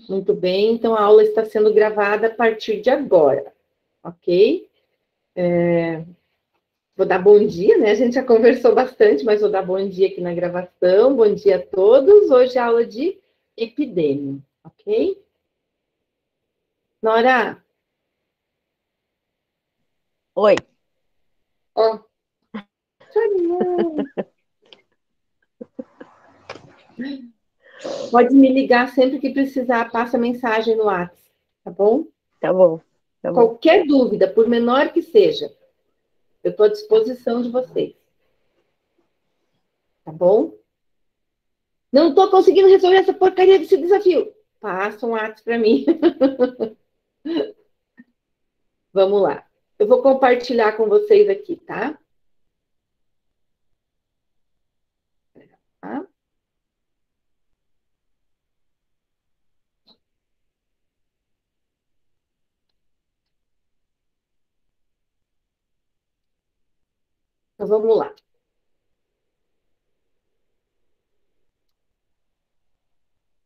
Muito bem, então a aula está sendo gravada a partir de agora, ok? Vou dar bom dia, né? A gente já conversou bastante, mas vou dar bom dia aqui na gravação. Bom dia a todos. Hoje é aula de epidemia, ok? Nora, Oi. ó, não. Pode me ligar sempre que precisar, passa mensagem no WhatsApp, tá bom? Tá bom, tá bom. Qualquer dúvida, por menor que seja, eu estou à disposição de vocês, tá bom? Não estou conseguindo resolver essa porcaria desse desafio. Passa um WhatsApp para mim. Vamos lá. Eu vou compartilhar com vocês aqui, tá? Tá? Então, vamos lá.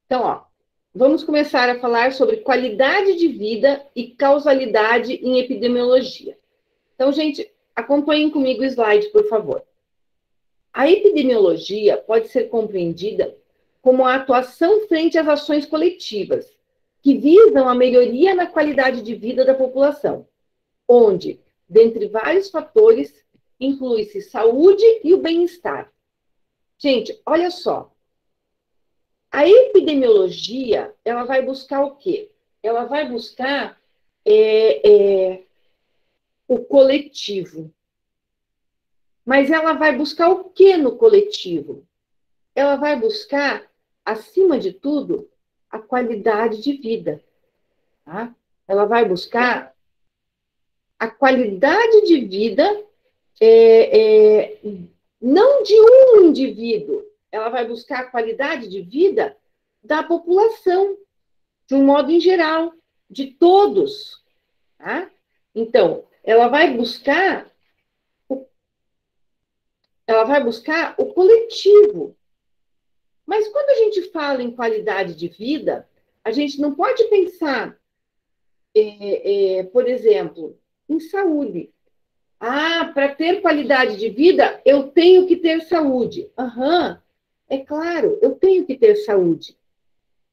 Então, ó, vamos começar a falar sobre qualidade de vida e causalidade em epidemiologia. Então, gente, acompanhem comigo o slide, por favor. A epidemiologia pode ser compreendida como a atuação frente às ações coletivas, que visam a melhoria na qualidade de vida da população, onde, dentre vários fatores, inclui-se saúde e o bem-estar. Gente, olha só. A epidemiologia, ela vai buscar o quê? Ela vai buscar o coletivo. Mas ela vai buscar o que no coletivo? Ela vai buscar, acima de tudo, a qualidade de vida. Tá? Ela vai buscar a qualidade de vida não de um indivíduo, ela vai buscar a qualidade de vida da população, de um modo em geral, de todos. Tá? Então, ela vai buscar o coletivo. Mas quando a gente fala em qualidade de vida, a gente não pode pensar, por exemplo, em saúde. Ah, para ter qualidade de vida, eu tenho que ter saúde. Aham, é claro, eu tenho que ter saúde.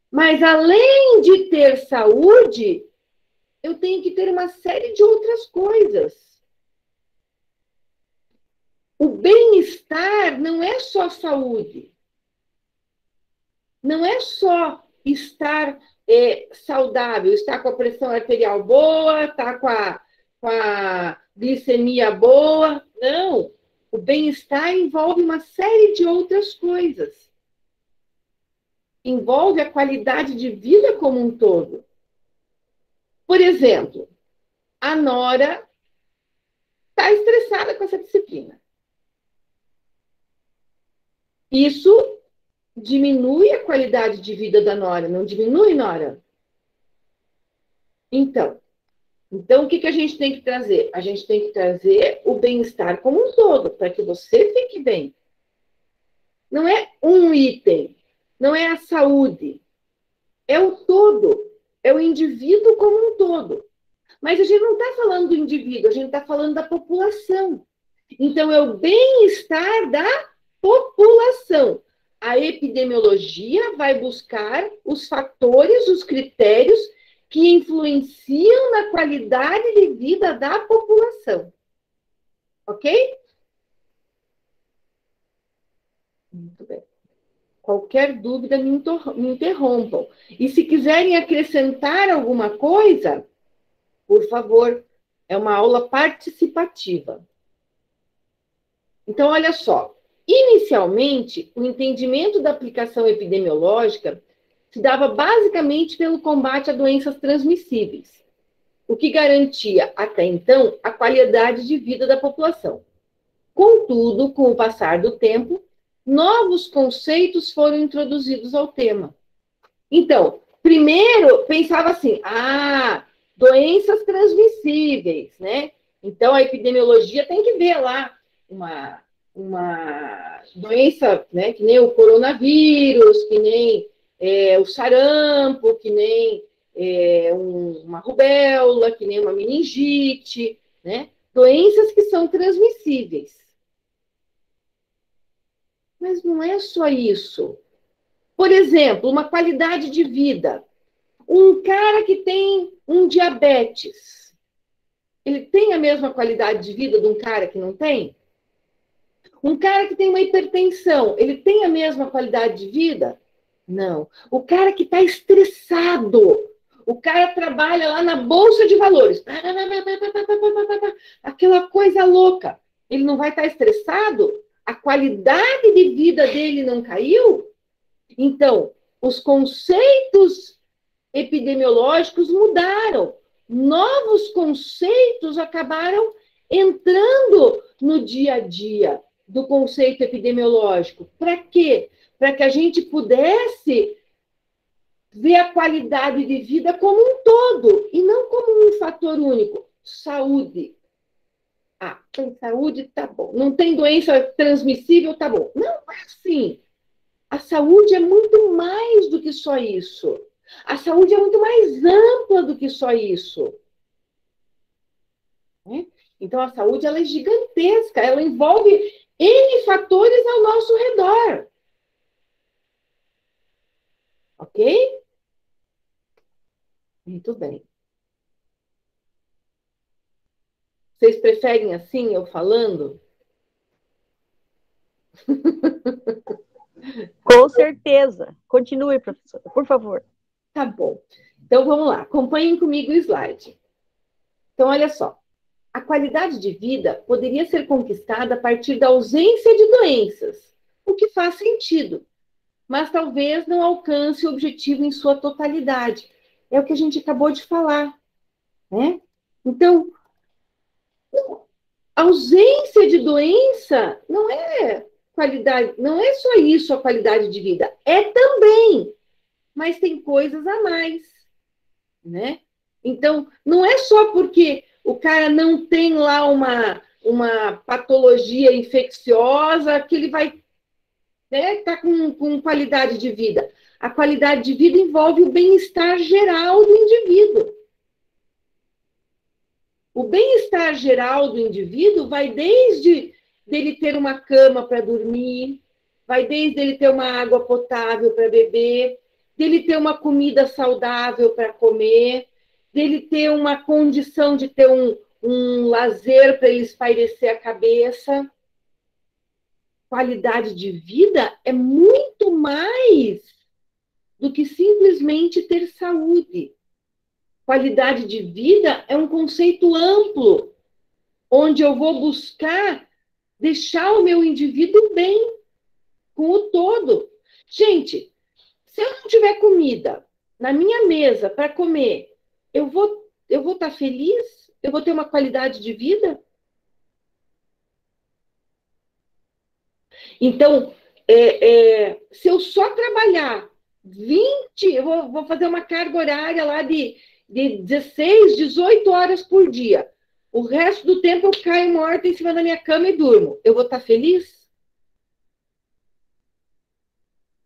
Mas além de ter saúde, eu tenho que ter uma série de outras coisas. O bem-estar não é só saúde. Não é só estar saudável, estar com a pressão arterial boa, estar com a glicemia boa. Não. O bem-estar envolve uma série de outras coisas. Envolve a qualidade de vida como um todo. Por exemplo, a Nora está estressada com essa disciplina. Isso diminui a qualidade de vida da Nora, não diminui, Nora? Então, o que a gente tem que trazer? A gente tem que trazer o bem-estar como um todo, para que você fique bem. Não é um item, não é a saúde, é o todo, é o indivíduo como um todo. Mas a gente não está falando do indivíduo, a gente está falando da população. Então, é o bem-estar da população. A epidemiologia vai buscar os fatores, os critérios que influenciam na qualidade de vida da população. Ok? Muito bem. Qualquer dúvida, me interrompam. E se quiserem acrescentar alguma coisa, por favor, é uma aula participativa. Então, olha só. Inicialmente, o entendimento da aplicação epidemiológica se dava basicamente pelo combate a doenças transmissíveis, o que garantia, até então, a qualidade de vida da população. Contudo, com o passar do tempo, novos conceitos foram introduzidos ao tema. Então, primeiro pensava assim, doenças transmissíveis, né? Então, a epidemiologia tem que ver lá uma doença, né, que nem o coronavírus, que nem o sarampo, que nem uma rubéola, que nem uma meningite, né? Doenças que são transmissíveis. Mas não é só isso. Por exemplo, uma qualidade de vida. Um cara que tem um diabetes, ele tem a mesma qualidade de vida de um cara que não tem? Um cara que tem uma hipertensão, ele tem a mesma qualidade de vida? Não. O cara que está estressado, o cara trabalha lá na Bolsa de Valores, aquela coisa louca, ele não vai estar estressado? A qualidade de vida dele não caiu? Então, os conceitos epidemiológicos mudaram. Novos conceitos acabaram entrando no dia a dia do conceito epidemiológico. Para quê? Para que a gente pudesse ver a qualidade de vida como um todo, e não como um fator único. Saúde. Ah, tem saúde, tá bom. Não tem doença transmissível, tá bom. Não é assim. A saúde é muito mais do que só isso. A saúde é muito mais ampla do que só isso. Então, a saúde ela é gigantesca, ela envolve N fatores ao nosso redor. Ok? Muito bem. Vocês preferem assim, eu falando? Com certeza. Continue, professora, por favor. Tá bom. Então, vamos lá. Acompanhem comigo o slide. Então, olha só. A qualidade de vida poderia ser conquistada a partir da ausência de doenças, o que faz sentido, mas talvez não alcance o objetivo em sua totalidade. É o que a gente acabou de falar, né? Então, a ausência de doença não é qualidade, não é só isso a qualidade de vida, é também, mas tem coisas a mais, né? Então, não é só porque o cara não tem lá uma patologia infecciosa que ele vai estar com qualidade de vida. A qualidade de vida envolve o bem-estar geral do indivíduo. O bem-estar geral do indivíduo vai desde dele ter uma cama para dormir, vai desde ele ter uma água potável para beber, dele ter uma comida saudável para comer, dele ter uma condição de ter um lazer para ele espairecer a cabeça. Qualidade de vida é muito mais do que simplesmente ter saúde. Qualidade de vida é um conceito amplo, onde eu vou buscar deixar o meu indivíduo bem com o todo. Gente, se eu não tiver comida na minha mesa para comer, eu vou estar feliz? Eu vou ter uma qualidade de vida? Então, se eu só trabalhar 20, eu vou fazer uma carga horária lá de 16, 18 horas por dia. O resto do tempo eu caio morta em cima da minha cama e durmo. Eu vou estar feliz?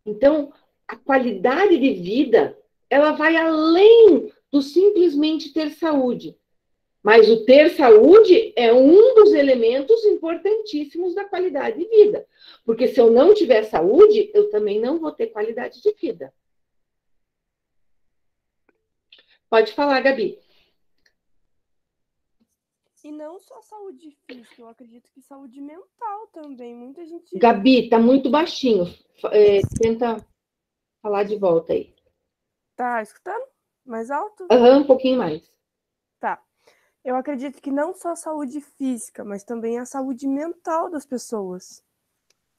Então, a qualidade de vida, ela vai além do simplesmente ter saúde. Mas o ter saúde é um dos elementos importantíssimos da qualidade de vida. Porque se eu não tiver saúde, eu também não vou ter qualidade de vida. Pode falar, Gabi. E não só saúde física, eu acredito que saúde mental também. Muita gente... Gabi, tá muito baixinho. Tenta falar de volta aí. Tá escutando? Mais alto? Um pouquinho mais. Tá. Eu acredito que não só a saúde física, mas também a saúde mental das pessoas.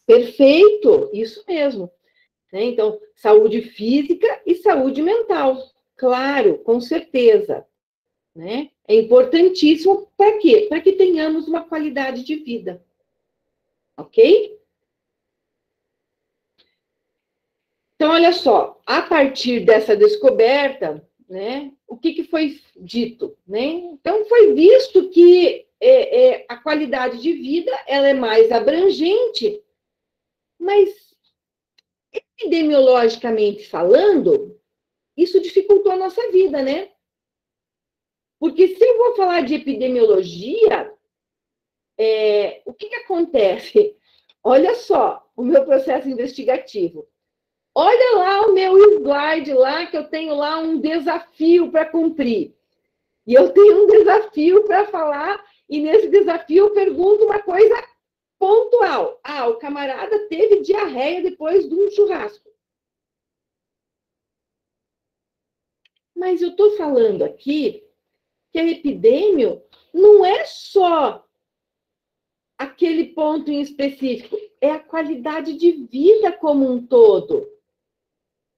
Perfeito, isso mesmo. Então, saúde física e saúde mental. Claro, com certeza. Né? É importantíssimo para quê? Para que tenhamos uma qualidade de vida. Ok? Então, olha só, a partir dessa descoberta, né, o que foi dito? Né? Então, foi visto que a qualidade de vida ela é mais abrangente, mas epidemiologicamente falando, isso dificultou a nossa vida, né? Porque se eu vou falar de epidemiologia, o que acontece? Olha só o meu processo investigativo. Olha lá o meu slide lá, que eu tenho lá um desafio para cumprir. E eu tenho um desafio para falar, e nesse desafio eu pergunto uma coisa pontual. Ah, o camarada teve diarreia depois de um churrasco. Mas eu estou falando aqui que a epidemia não é só aquele ponto em específico, é a qualidade de vida como um todo.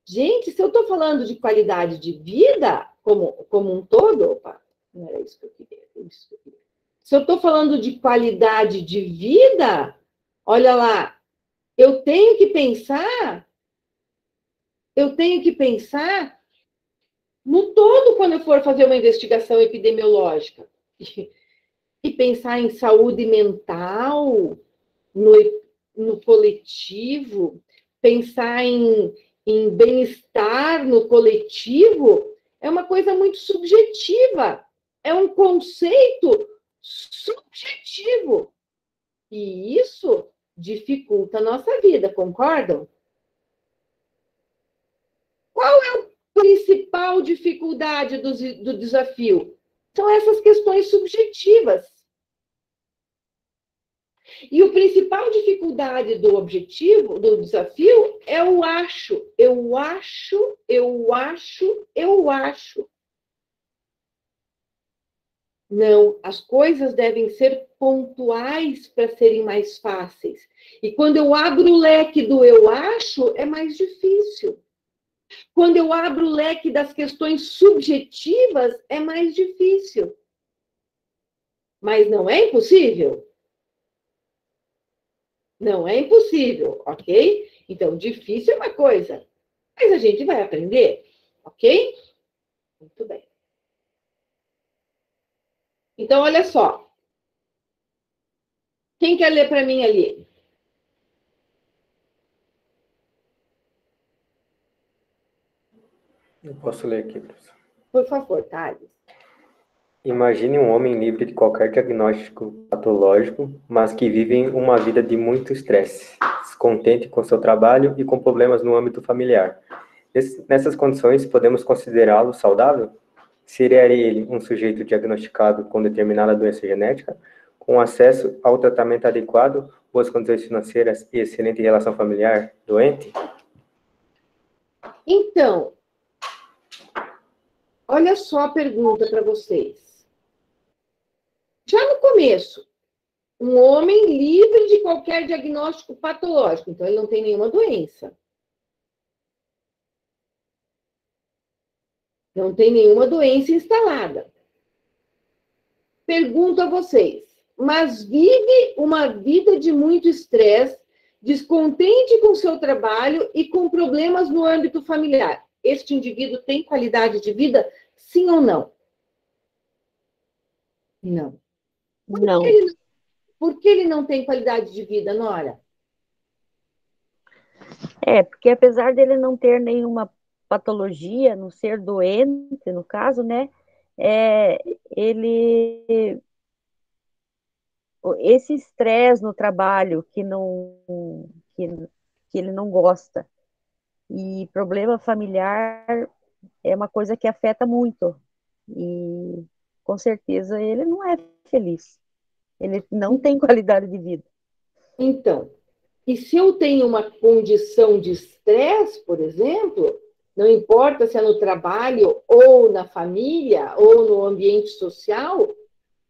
Gente, se eu estou falando de qualidade de vida como um todo, opa, não era isso que eu queria. Se eu estou falando de qualidade de vida, olha lá, eu tenho que pensar no todo quando eu for fazer uma investigação epidemiológica. E pensar em saúde mental, no coletivo, pensar em bem-estar no coletivo, é uma coisa muito subjetiva. É um conceito subjetivo. E isso dificulta a nossa vida, concordam? Qual é a principal dificuldade do desafio? São essas questões subjetivas. E a principal dificuldade do objetivo, do desafio, é o acho. Eu acho, eu acho, eu acho. Não, as coisas devem ser pontuais para serem mais fáceis. E quando eu abro o leque do eu acho, é mais difícil. Quando eu abro o leque das questões subjetivas, é mais difícil. Mas não é impossível? Não é impossível, ok? Então, difícil é uma coisa, mas a gente vai aprender, ok? Muito bem. Então, olha só. Quem quer ler para mim ali? Eu posso ler aqui, professor. Por favor, Thales. Imagine um homem livre de qualquer diagnóstico patológico, mas que vive uma vida de muito estresse, descontente com seu trabalho e com problemas no âmbito familiar. Nessas condições, podemos considerá-lo saudável? Seria ele um sujeito diagnosticado com determinada doença genética, com acesso ao tratamento adequado, boas condições financeiras e excelente relação familiar, doente? Então, olha só a pergunta para vocês. Já no começo, um homem livre de qualquer diagnóstico patológico, então ele não tem nenhuma doença. Não tem nenhuma doença instalada. Pergunto a vocês, mas vive uma vida de muito estresse, descontente com seu trabalho e com problemas no âmbito familiar. Este indivíduo tem qualidade de vida, sim ou não? Não. Não. Por que ele não tem qualidade de vida, Nora? Porque apesar dele não ter nenhuma patologia, não ser doente, no caso, né? Esse estresse no trabalho que ele não gosta e problema familiar é uma coisa que afeta muito e com certeza ele não é feliz, ele não tem qualidade de vida. Então, e se eu tenho uma condição de estresse, por exemplo, não importa se é no trabalho ou na família ou no ambiente social,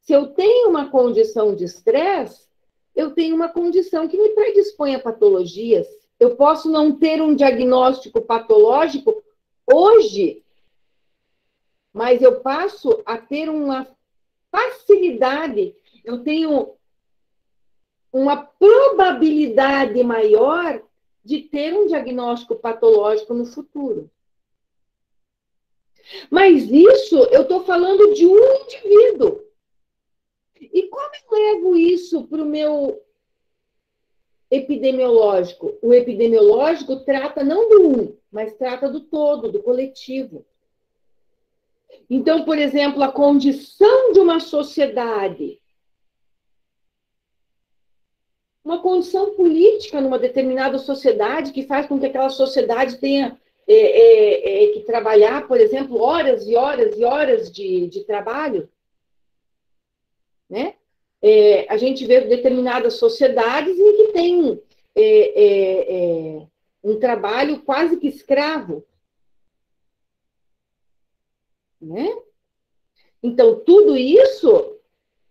se eu tenho uma condição de estresse, eu tenho uma condição que me predispõe a patologias. Eu posso não ter um diagnóstico patológico hoje, mas eu passo a ter uma facilidade, eu tenho uma probabilidade maior de ter um diagnóstico patológico no futuro. Mas isso eu estou falando de um indivíduo. E como eu levo isso para o meu epidemiológico? O epidemiológico trata não do um, mas trata do todo, do coletivo. Então, por exemplo, a condição de uma sociedade, uma condição política numa determinada sociedade que faz com que aquela sociedade tenha que trabalhar, por exemplo, horas e horas e horas de trabalho, né? A gente vê determinadas sociedades em que tem um trabalho quase que escravo, né? Então, tudo isso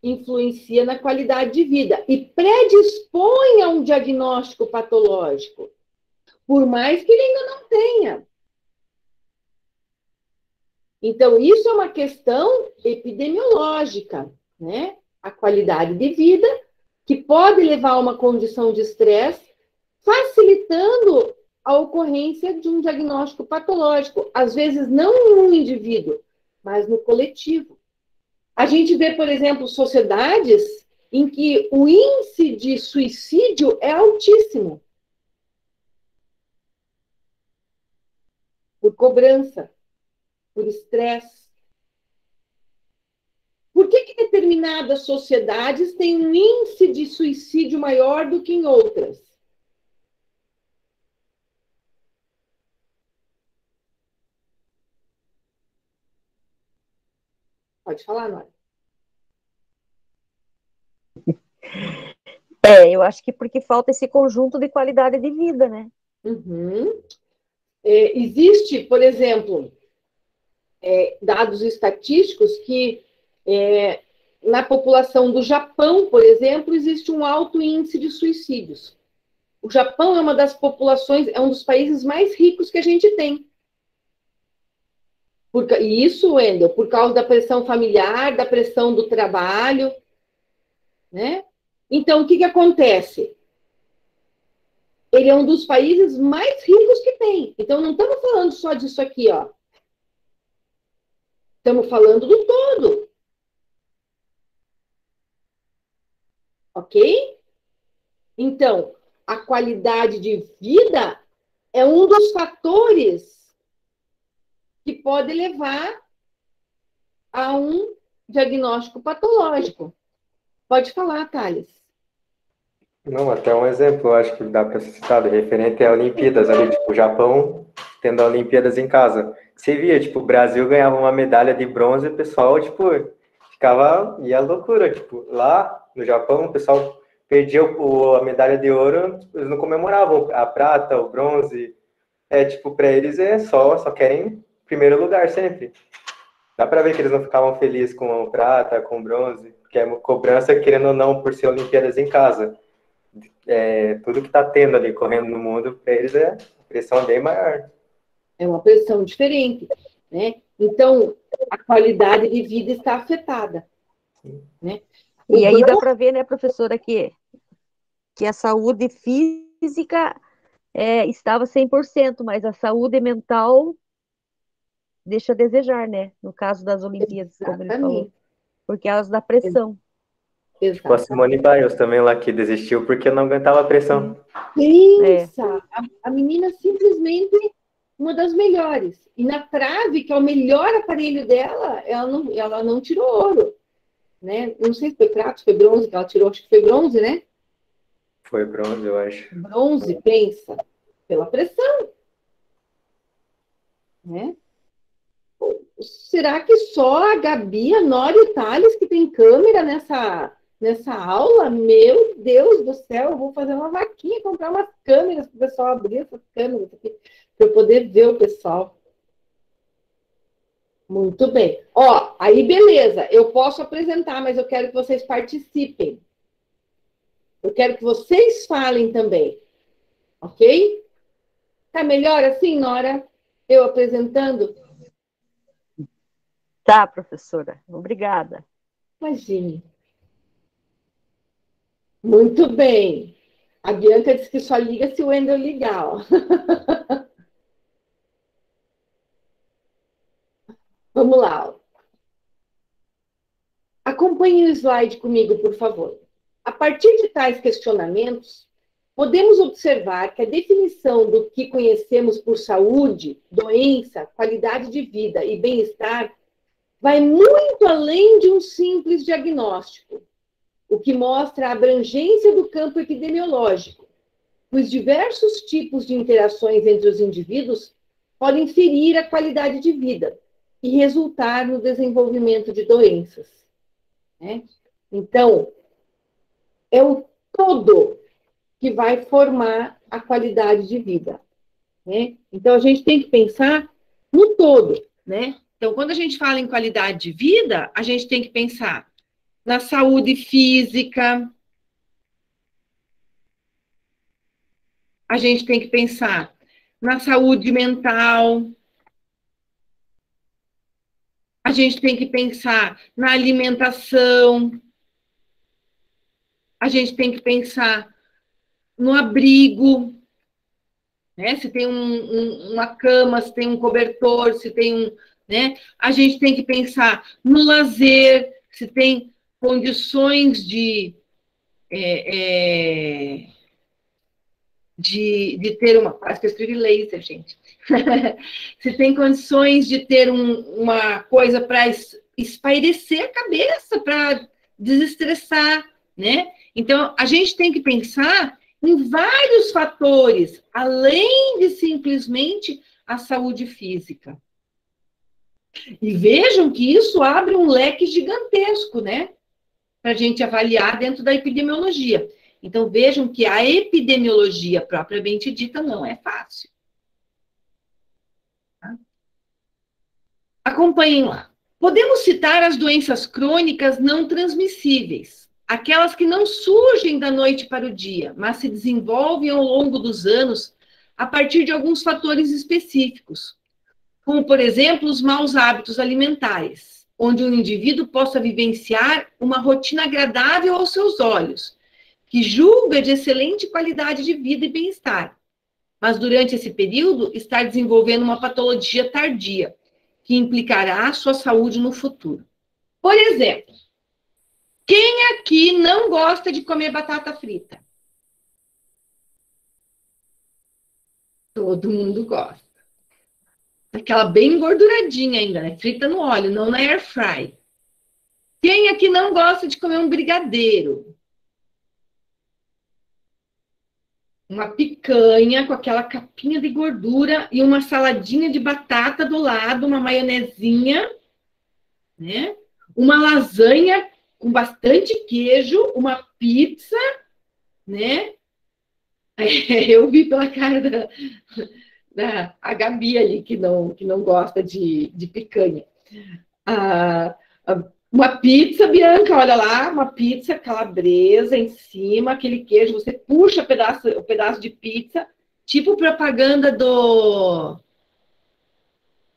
influencia na qualidade de vida e predispõe a um diagnóstico patológico, por mais que ele ainda não tenha. Então, isso é uma questão epidemiológica, né? A qualidade de vida, que pode levar a uma condição de estresse, facilitando a ocorrência de um diagnóstico patológico, às vezes não em um indivíduo, mas no coletivo. A gente vê, por exemplo, sociedades em que o índice de suicídio é altíssimo. Por cobrança, por estresse. Por que determinadas sociedades têm um índice de suicídio maior do que em outras? Pode falar, Nora. Eu acho que porque falta esse conjunto de qualidade de vida, né? Uhum. Existe, por exemplo, dados estatísticos que na população do Japão, por exemplo, existe um alto índice de suicídios. O Japão é uma das populações, é um dos países mais ricos que a gente tem. E isso, Wendel, por causa da pressão familiar, da pressão do trabalho, né? Então, o que acontece? Ele é um dos países mais ricos que tem. Então, não estamos falando só disso aqui, ó. Estamos falando do todo. Ok? Então, a qualidade de vida é um dos fatores que pode levar a um diagnóstico patológico. Pode falar, Thales. Não, até um exemplo, eu acho que dá para ser citado, referente a Olimpíadas ali, tipo, o Japão tendo Olimpíadas em casa. Você via, tipo, o Brasil ganhava uma medalha de bronze e o pessoal, tipo, ia loucura, tipo, lá no Japão o pessoal perdia a medalha de ouro, eles não comemoravam a prata, o bronze, tipo, para eles só querem primeiro lugar sempre. Dá para ver que eles não ficavam felizes com a prata, com o bronze, porque é uma cobrança, querendo ou não, por ser Olimpíadas em casa. Tudo que está tendo ali correndo no mundo, para eles a pressão é bem maior. É uma pressão diferente, né? Então, a qualidade de vida está afetada, né? E aí dá para ver, né, professora, que a saúde física estava 100%, mas a saúde mental deixa a desejar, né? No caso das Olimpíadas, como ele falou. Por causa da pressão. Tipo a Simone Biles também lá, que desistiu porque não aguentava a pressão. Pensa! A menina simplesmente uma das melhores. E na trave, que é o melhor aparelho dela, ela não tirou ouro. Né? Não sei se foi prata, foi bronze que ela tirou, acho que foi bronze, né? Foi bronze, eu acho. Bronze, pensa, pela pressão. Né? Será que só a Gabi, a Nora e o Thales que tem câmera nessa aula? Meu Deus do céu, eu vou fazer uma vaquinha, comprar umas câmeras para o pessoal abrir essas câmeras aqui, para eu poder ver o pessoal. Muito bem. Ó, aí beleza, eu posso apresentar, mas eu quero que vocês participem. Eu quero que vocês falem também. Ok? Tá melhor assim, Nora? Eu apresentando? Tá, professora. Obrigada. Imagine. Muito bem. A Bianca disse que só liga se o Wendel ligar. Ó. Vamos lá. Ó. Acompanhe o slide comigo, por favor. A partir de tais questionamentos, podemos observar que a definição do que conhecemos por saúde, doença, qualidade de vida e bem-estar vai muito além de um simples diagnóstico, o que mostra a abrangência do campo epidemiológico, pois diversos tipos de interações entre os indivíduos podem ferir a qualidade de vida e resultar no desenvolvimento de doenças. Né? Então, é o todo que vai formar a qualidade de vida. Né? Então, a gente tem que pensar no todo. Né? Então, quando a gente fala em qualidade de vida, a gente tem que pensar na saúde física, a gente tem que pensar na saúde mental, a gente tem que pensar na alimentação, a gente tem que pensar no abrigo, né? Se tem uma cama, se tem um cobertor, se tem um... Né? A gente tem que pensar no lazer, se tem condições de ter uma... Quase que eu escrevi laser, gente. Se tem condições de ter uma coisa para espairecer a cabeça, para desestressar, né? Então, a gente tem que pensar em vários fatores, além de simplesmente a saúde física. E vejam que isso abre um leque gigantesco, né? Para a gente avaliar dentro da epidemiologia. Então, vejam que a epidemiologia propriamente dita não é fácil. Tá? Acompanhem lá. Podemos citar as doenças crônicas não transmissíveis, aquelas que não surgem da noite para o dia, mas se desenvolvem ao longo dos anos a partir de alguns fatores específicos, como, por exemplo, os maus hábitos alimentares, onde um indivíduo possa vivenciar uma rotina agradável aos seus olhos, que julga de excelente qualidade de vida e bem-estar, mas durante esse período estar desenvolvendo uma patologia tardia, que implicará a sua saúde no futuro. Por exemplo, quem aqui não gosta de comer batata frita? Todo mundo gosta. Aquela bem gorduradinha ainda, né? Frita no óleo, não na air fry. Quem aqui não gosta de comer um brigadeiro? Uma picanha com aquela capinha de gordura e uma saladinha de batata do lado, uma maionezinha, né? Uma lasanha com bastante queijo, uma pizza, né? Eu vi pela cara a Gabi ali, que não gosta de picanha. Uma pizza, Bianca, olha lá, uma pizza calabresa em cima, aquele queijo, você puxa o pedaço de pizza, tipo propaganda do...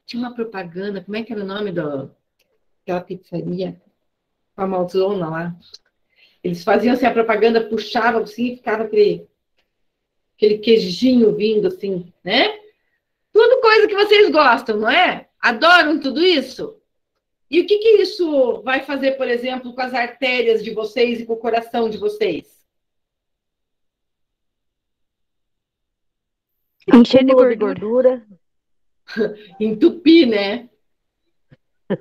Tinha uma propaganda, como é que era o nome daquela pizzaria famosona lá? Eles faziam assim, a propaganda puxava assim, e ficava aquele queijinho vindo assim, né? Tudo coisa que vocês gostam, não é? Adoram tudo isso? E o que isso vai fazer, por exemplo, com as artérias de vocês e com o coração de vocês? Encher de gordura. Entupir, né?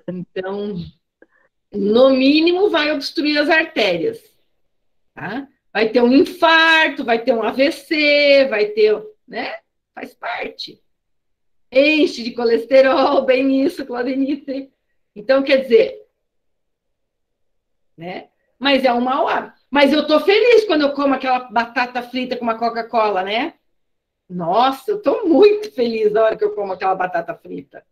Então, no mínimo, vai obstruir as artérias. Tá? Vai ter um infarto, vai ter um AVC, vai ter, né? Faz parte. Enche de colesterol, bem isso, Claudenice. Então, quer dizer, né? Mas é um mau hábito. Mas eu tô feliz quando eu como aquela batata frita com uma Coca-Cola, né? Nossa, eu tô muito feliz na hora que eu como aquela batata frita.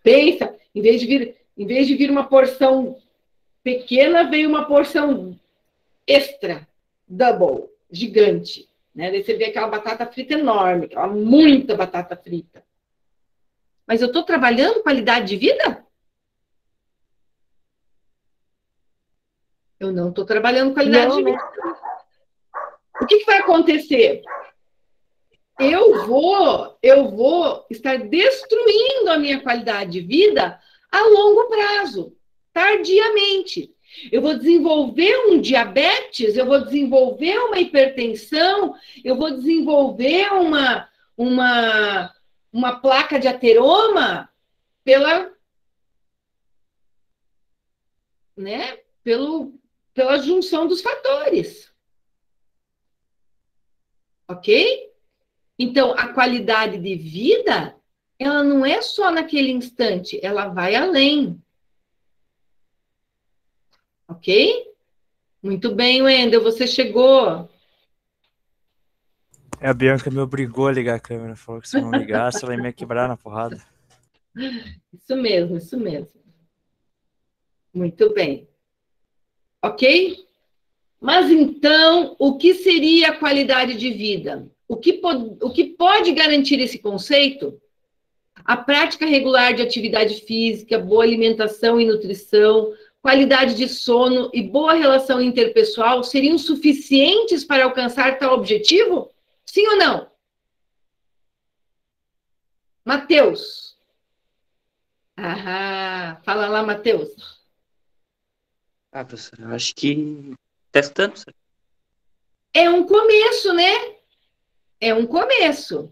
Pensa, em vez de vir uma porção pequena, veio uma porção extra, double, gigante. Né? Daí você vê aquela batata frita enorme, aquela muita batata frita. Mas eu tô trabalhando qualidade de vida? Eu não estou trabalhando qualidade de vida. O que vai acontecer? Eu vou estar destruindo a minha qualidade de vida a longo prazo, tardiamente. Eu vou desenvolver um diabetes, eu vou desenvolver uma hipertensão, eu vou desenvolver uma placa de ateroma pela, né, pela junção dos fatores. Ok? Então, a qualidade de vida, ela não é só naquele instante, ela vai além. Ok? Muito bem, Wendel, você chegou. A Bianca me obrigou a ligar a câmera, falou que se eu não ligasse, ela ia me quebrar na porrada. Isso mesmo, isso mesmo. Muito bem. Ok? Mas então, o que seria a qualidade de vida? O que pode garantir esse conceito? A prática regular de atividade física, boa alimentação e nutrição, qualidade de sono e boa relação interpessoal seriam suficientes para alcançar tal objetivo? Sim ou não? Matheus. Ah, fala lá, Matheus. Professora, eu acho que testando, professora. É um começo, né? É um começo.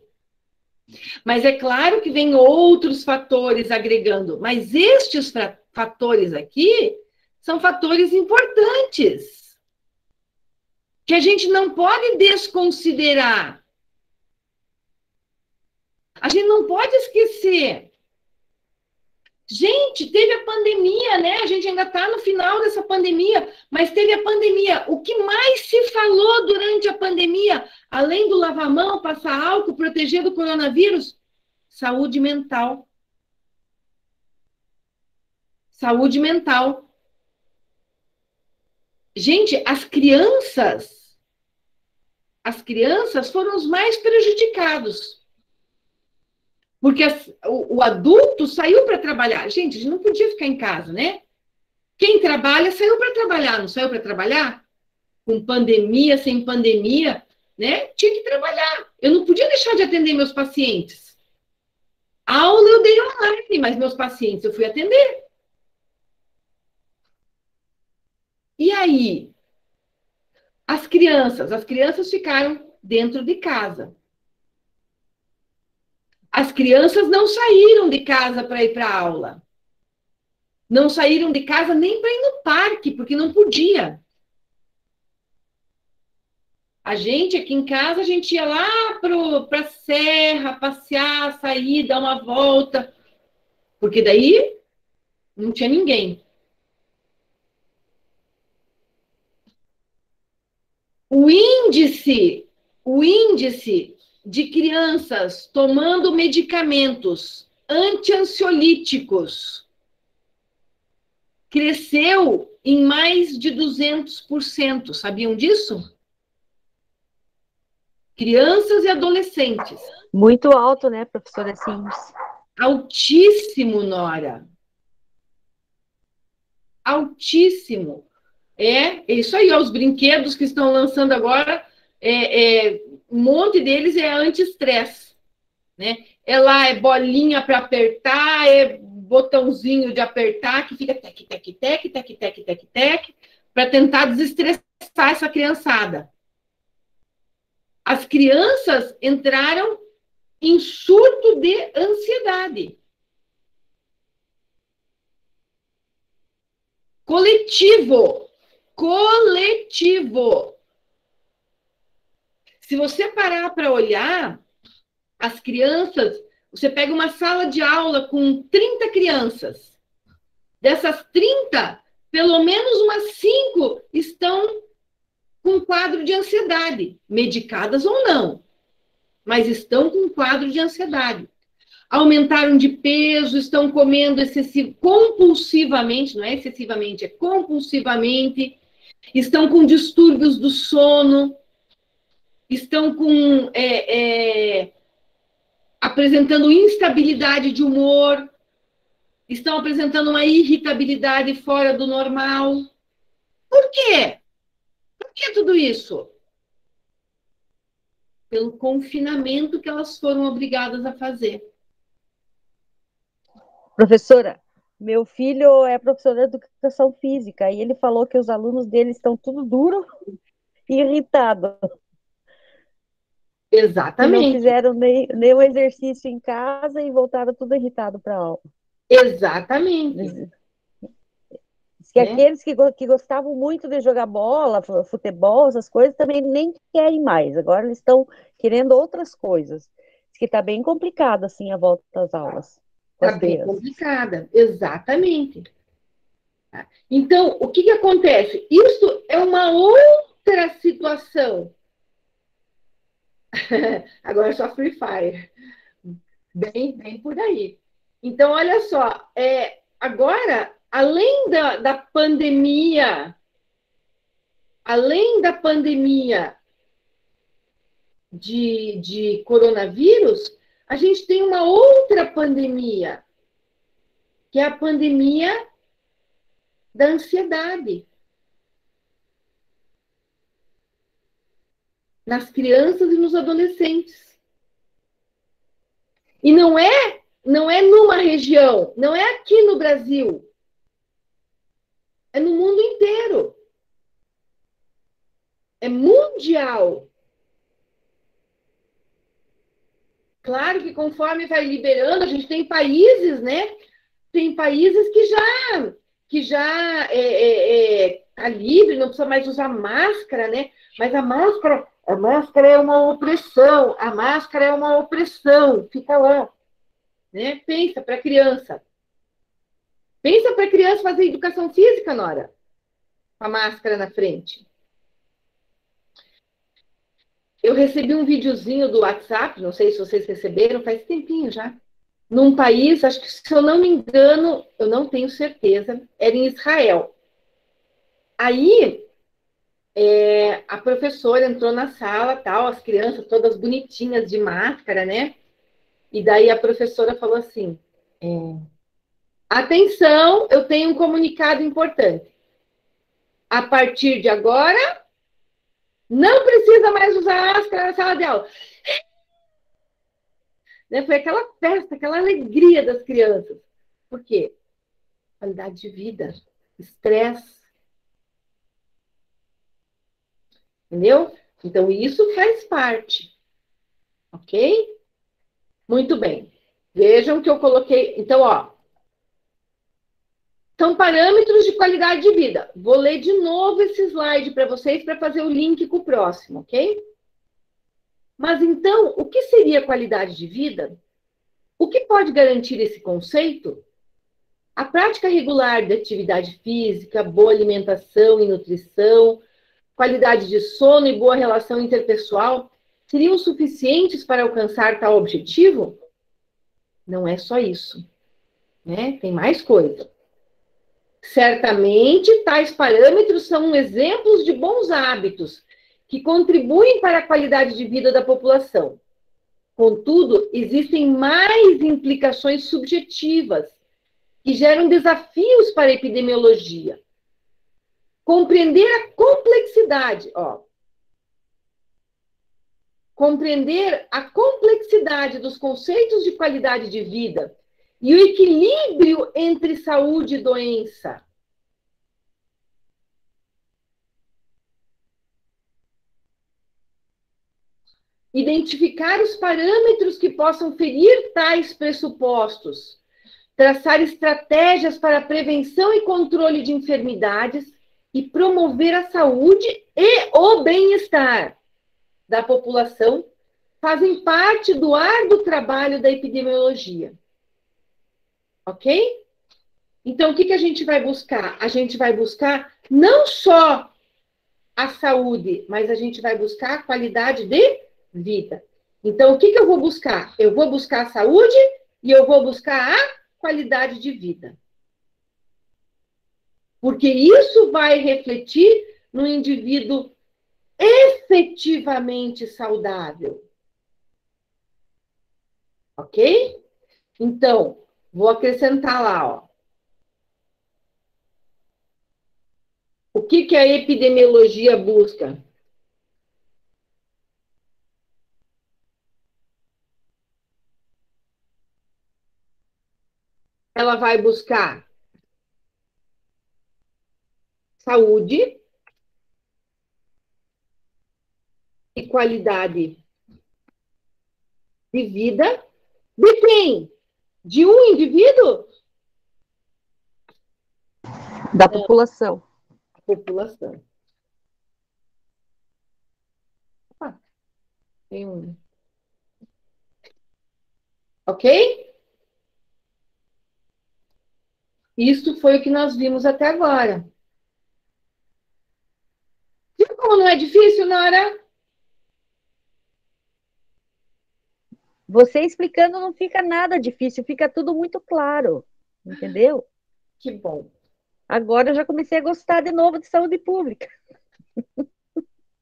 Mas é claro que vem outros fatores agregando, mas estes fatores aqui são fatores importantes, que a gente não pode desconsiderar. A gente não pode esquecer. Gente, teve a pandemia, né? A gente ainda está no final dessa pandemia, mas teve a pandemia. O que mais se falou durante a pandemia, além do lavar a mão, passar álcool, proteger do coronavírus? Saúde mental. Saúde mental. Gente, as crianças foram os mais prejudicados. Porque o adulto saiu para trabalhar. Gente, a gente não podia ficar em casa, né? Quem trabalha saiu para trabalhar, não saiu para trabalhar? Com pandemia, sem pandemia, né? Tinha que trabalhar. Eu não podia deixar de atender meus pacientes. A aula eu dei online, mas meus pacientes eu fui atender. E aí? As crianças ficaram dentro de casa. As crianças não saíram de casa para ir para a aula. Não saíram de casa nem para ir no parque, porque não podia. A gente, aqui em casa, a gente ia lá para a serra, passear, sair, dar uma volta. Porque daí não tinha ninguém. O índice de crianças tomando medicamentos anti-ansiolíticos cresceu em mais de 200%. Sabiam disso? Crianças e adolescentes. Muito alto, né, professora Sims? Altíssimo, Nora. Altíssimo. É isso aí, ó, os brinquedos que estão lançando agora, um monte deles é anti-estresse, né? É bolinha para apertar, é botãozinho de apertar, que fica tec, tec, tec, tec, tec, tec, tec, para tentar desestressar essa criançada. As crianças entraram em surto de ansiedade. Coletivo. Se você parar para olhar, as crianças, você pega uma sala de aula com 30 crianças. Dessas 30, pelo menos umas 5 estão com quadro de ansiedade, medicadas ou não, mas estão com quadro de ansiedade. Aumentaram de peso, estão comendo compulsivamente, não é excessivamente, é compulsivamente, estão com distúrbios do sono, estão apresentando instabilidade de humor, estão apresentando uma irritabilidade fora do normal. Por quê? Por que tudo isso? Pelo confinamento que elas foram obrigadas a fazer. Professora, Meu filho é professor de educação física e ele falou que os alunos dele estão tudo duro e irritado, que não Exatamente, fizeram nenhum exercício em casa e voltaram tudo irritado para a aula. exatamente, Diz que né? aqueles que gostavam muito de jogar bola, futebol, essas coisas, também nem querem mais. Agora eles estão querendo outras coisas. Diz que está bem complicado, assim, a volta das aulas com Tá as bem crianças. complicada, exatamente. Tá? Então, o que que acontece? Isso é uma outra situação. Agora é só Free Fire. Bem por aí. Então, olha só, agora, além da pandemia de coronavírus, a gente tem uma outra pandemia, que é a pandemia da ansiedade nas crianças e nos adolescentes. E não é numa região, não é aqui no Brasil, é no mundo inteiro. É mundial. Claro que conforme vai liberando, a gente tem países, né? Tem países que já tá livre, não precisa mais usar máscara, né? Mas a máscara é uma opressão, a máscara é uma opressão, fica lá, né? Pensa para a criança fazer educação física, Nora, com a máscara na frente. Eu recebi um videozinho do WhatsApp, não sei se vocês receberam, faz tempinho já. Num país, acho que se eu não me engano, eu não tenho certeza, era em Israel. Aí a professora entrou na sala, tal, as crianças todas bonitinhas de máscara, né? E daí a professora falou assim: atenção, eu tenho um comunicado importante. A partir de agora, não precisa mais usar máscara na sala de aula. Né? Foi aquela festa, aquela alegria das crianças. Por quê? Qualidade de vida, estresse, entendeu? Então, isso faz parte, ok? Muito bem. Vejam que eu coloquei. Então, ó, são parâmetros de qualidade de vida. Vou ler de novo esse slide para vocês para fazer o link com o próximo, ok? Mas então, o que seria qualidade de vida? O que pode garantir esse conceito? A prática regular de atividade física, boa alimentação e nutrição, qualidade de sono e boa relação interpessoal seriam suficientes para alcançar tal objetivo? Não é só isso, né? Tem mais coisa. Certamente, tais parâmetros são exemplos de bons hábitos que contribuem para a qualidade de vida da população. Contudo, existem mais implicações subjetivas que geram desafios para a epidemiologia. Compreender a complexidade, compreender a complexidade dos conceitos de qualidade de vida e o equilíbrio entre saúde e doença. Identificar os parâmetros que possam ferir tais pressupostos. Traçar estratégias para a prevenção e controle de enfermidades e promover a saúde e o bem-estar da população fazem parte do árduo trabalho da epidemiologia. Ok? Então, o que a gente vai buscar? A gente vai buscar não só a saúde, mas a gente vai buscar a qualidade de vida. Então, o que eu vou buscar? Eu vou buscar a saúde e eu vou buscar a qualidade de vida. Porque isso vai refletir no indivíduo efetivamente saudável. Ok? Então, vou acrescentar lá, ó. O que a epidemiologia busca? ela vai buscar saúde e qualidade de vida de quem? De um indivíduo? Da população. População. Tem um. Ok? Isso foi o que nós vimos até agora. Viu como não é difícil, Nora? Você explicando não fica nada difícil, fica tudo muito claro, entendeu? Que bom. Agora eu já comecei a gostar de novo de saúde pública.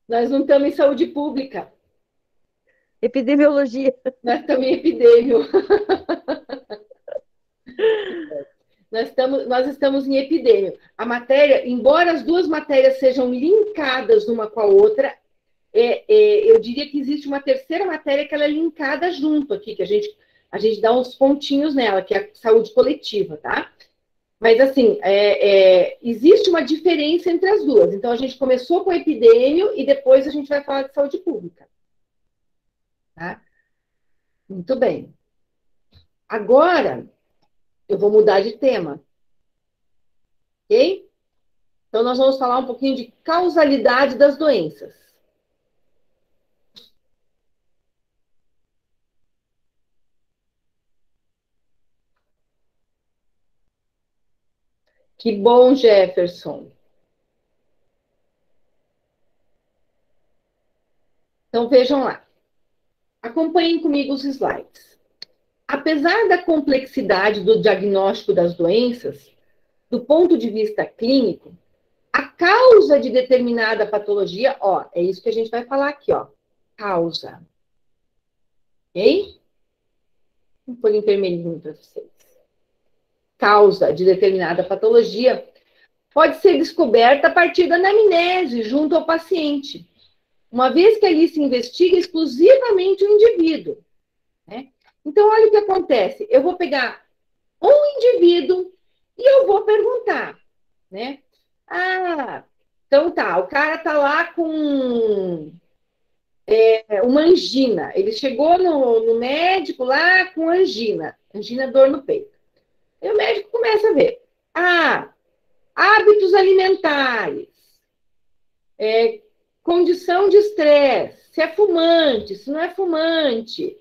Nós não estamos em saúde pública. Epidemiologia. Nós estamos em epidêmio. Nós estamos em epidêmio. A matéria, embora as duas matérias sejam linkadas uma com a outra, eu diria que existe uma terceira matéria que ela é linkada junto aqui, que a gente dá uns pontinhos nela, que é a saúde coletiva, tá? Mas, assim, existe uma diferença entre as duas. Então, a gente começou com o epidêmio e depois a gente vai falar de saúde pública. Tá? Muito bem. Agora, eu vou mudar de tema. Ok? Então, nós vamos falar um pouquinho de causalidade das doenças. Que bom, Jefferson. Então, vejam lá. Acompanhem comigo os slides. Apesar da complexidade do diagnóstico das doenças, do ponto de vista clínico, a causa de determinada patologia, ó, é isso que a gente vai falar aqui, ó. Causa. Ok? Vou pôr em vermelhinho para vocês. Causa de determinada patologia pode ser descoberta a partir da anamnese junto ao paciente, uma vez que ali se investiga exclusivamente o indivíduo. Né? Então, olha o que acontece. Eu vou pegar um indivíduo e eu vou perguntar, né? Ah, então tá, o cara tá lá com uma angina. Ele chegou no médico lá com angina dor no peito. E o médico começa a ver. Ah, hábitos alimentares, condição de estresse, se é fumante, se não é fumante,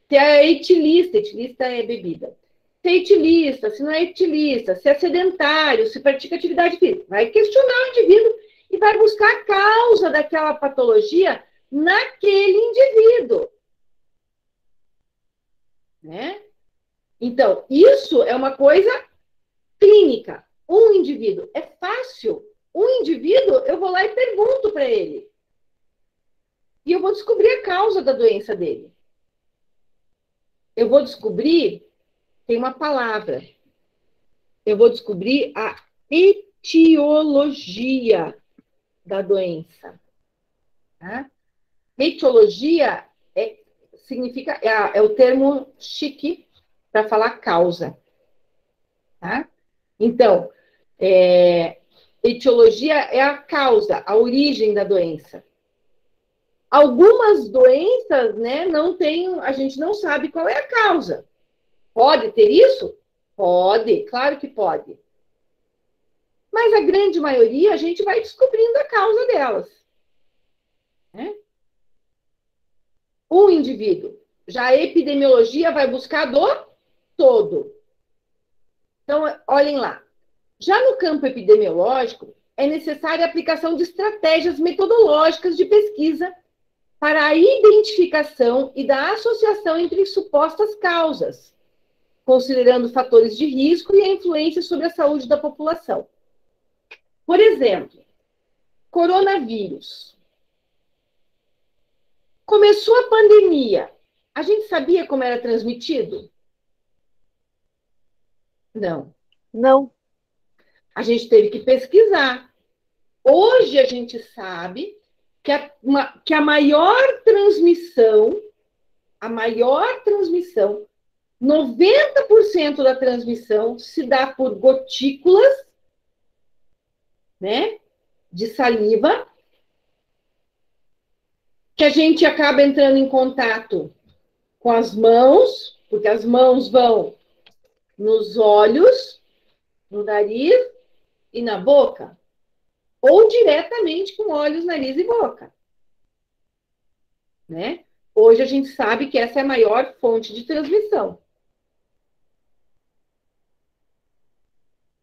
se é etilista é bebida, se é etilista, se não é etilista, se é sedentário, se pratica atividade física. Vai questionar o indivíduo e vai buscar a causa daquela patologia naquele indivíduo. Né? Então, isso é uma coisa clínica. Um indivíduo é fácil. Um indivíduo, eu vou lá e pergunto para ele. E eu vou descobrir a causa da doença dele. Eu vou descobrir, tem uma palavra, eu vou descobrir a etiologia da doença. Tá? Etiologia significa, é o termo chique para falar causa. Tá? Então, etiologia é a causa, a origem da doença. Algumas doenças, né, a gente não sabe qual é a causa. Pode ter isso? Pode, claro que pode. Mas a grande maioria, a gente vai descobrindo a causa delas. Né? Um indivíduo. Já a epidemiologia vai buscar do todo. Então, olhem lá. Já no campo epidemiológico, é necessária a aplicação de estratégias metodológicas de pesquisa para a identificação e da associação entre supostas causas, considerando fatores de risco e a influência sobre a saúde da população. Por exemplo, coronavírus. Começou a pandemia. A gente sabia como era transmitido? Não. Não. A gente teve que pesquisar. Hoje a gente sabe que a maior transmissão 90% da transmissão se dá por gotículas, né, de saliva, que a gente acaba entrando em contato com as mãos, porque as mãos vão nos olhos, no nariz e na boca, ou diretamente com olhos, nariz e boca, né? Hoje a gente sabe que essa é a maior fonte de transmissão.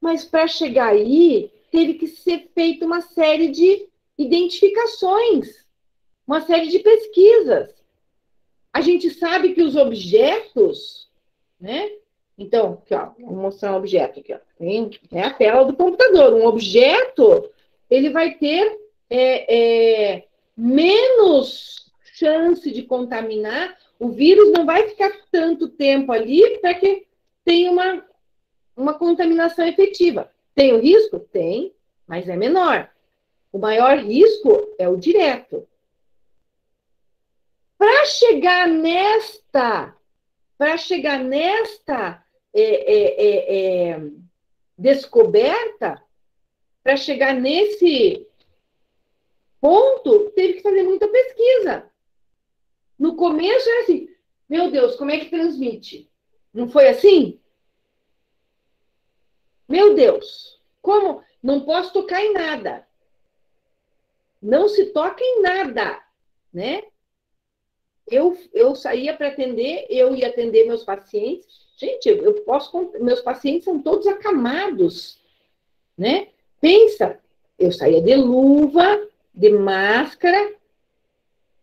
Mas para chegar aí, teve que ser feita uma série de identificações, uma série de pesquisas. A gente sabe que os objetos, né? Então, aqui, ó, vou mostrar um objeto aqui, ó. É a tela do computador. Um objeto, ele vai ter menos chance de contaminar. O vírus não vai ficar tanto tempo ali para que tenha uma contaminação efetiva. Tem o risco? Tem, mas é menor. O maior risco é o direto. Para chegar nesta descoberta, para chegar nesse ponto, teve que fazer muita pesquisa. No começo era assim, meu Deus, como é que transmite? Não foi assim? Meu Deus, como? Não posso tocar em nada. Não se toca em nada, né? Eu saía para atender, eu ia atender meus pacientes. Gente, meus pacientes são todos acamados, né? Pensa, eu saía de luva, de máscara,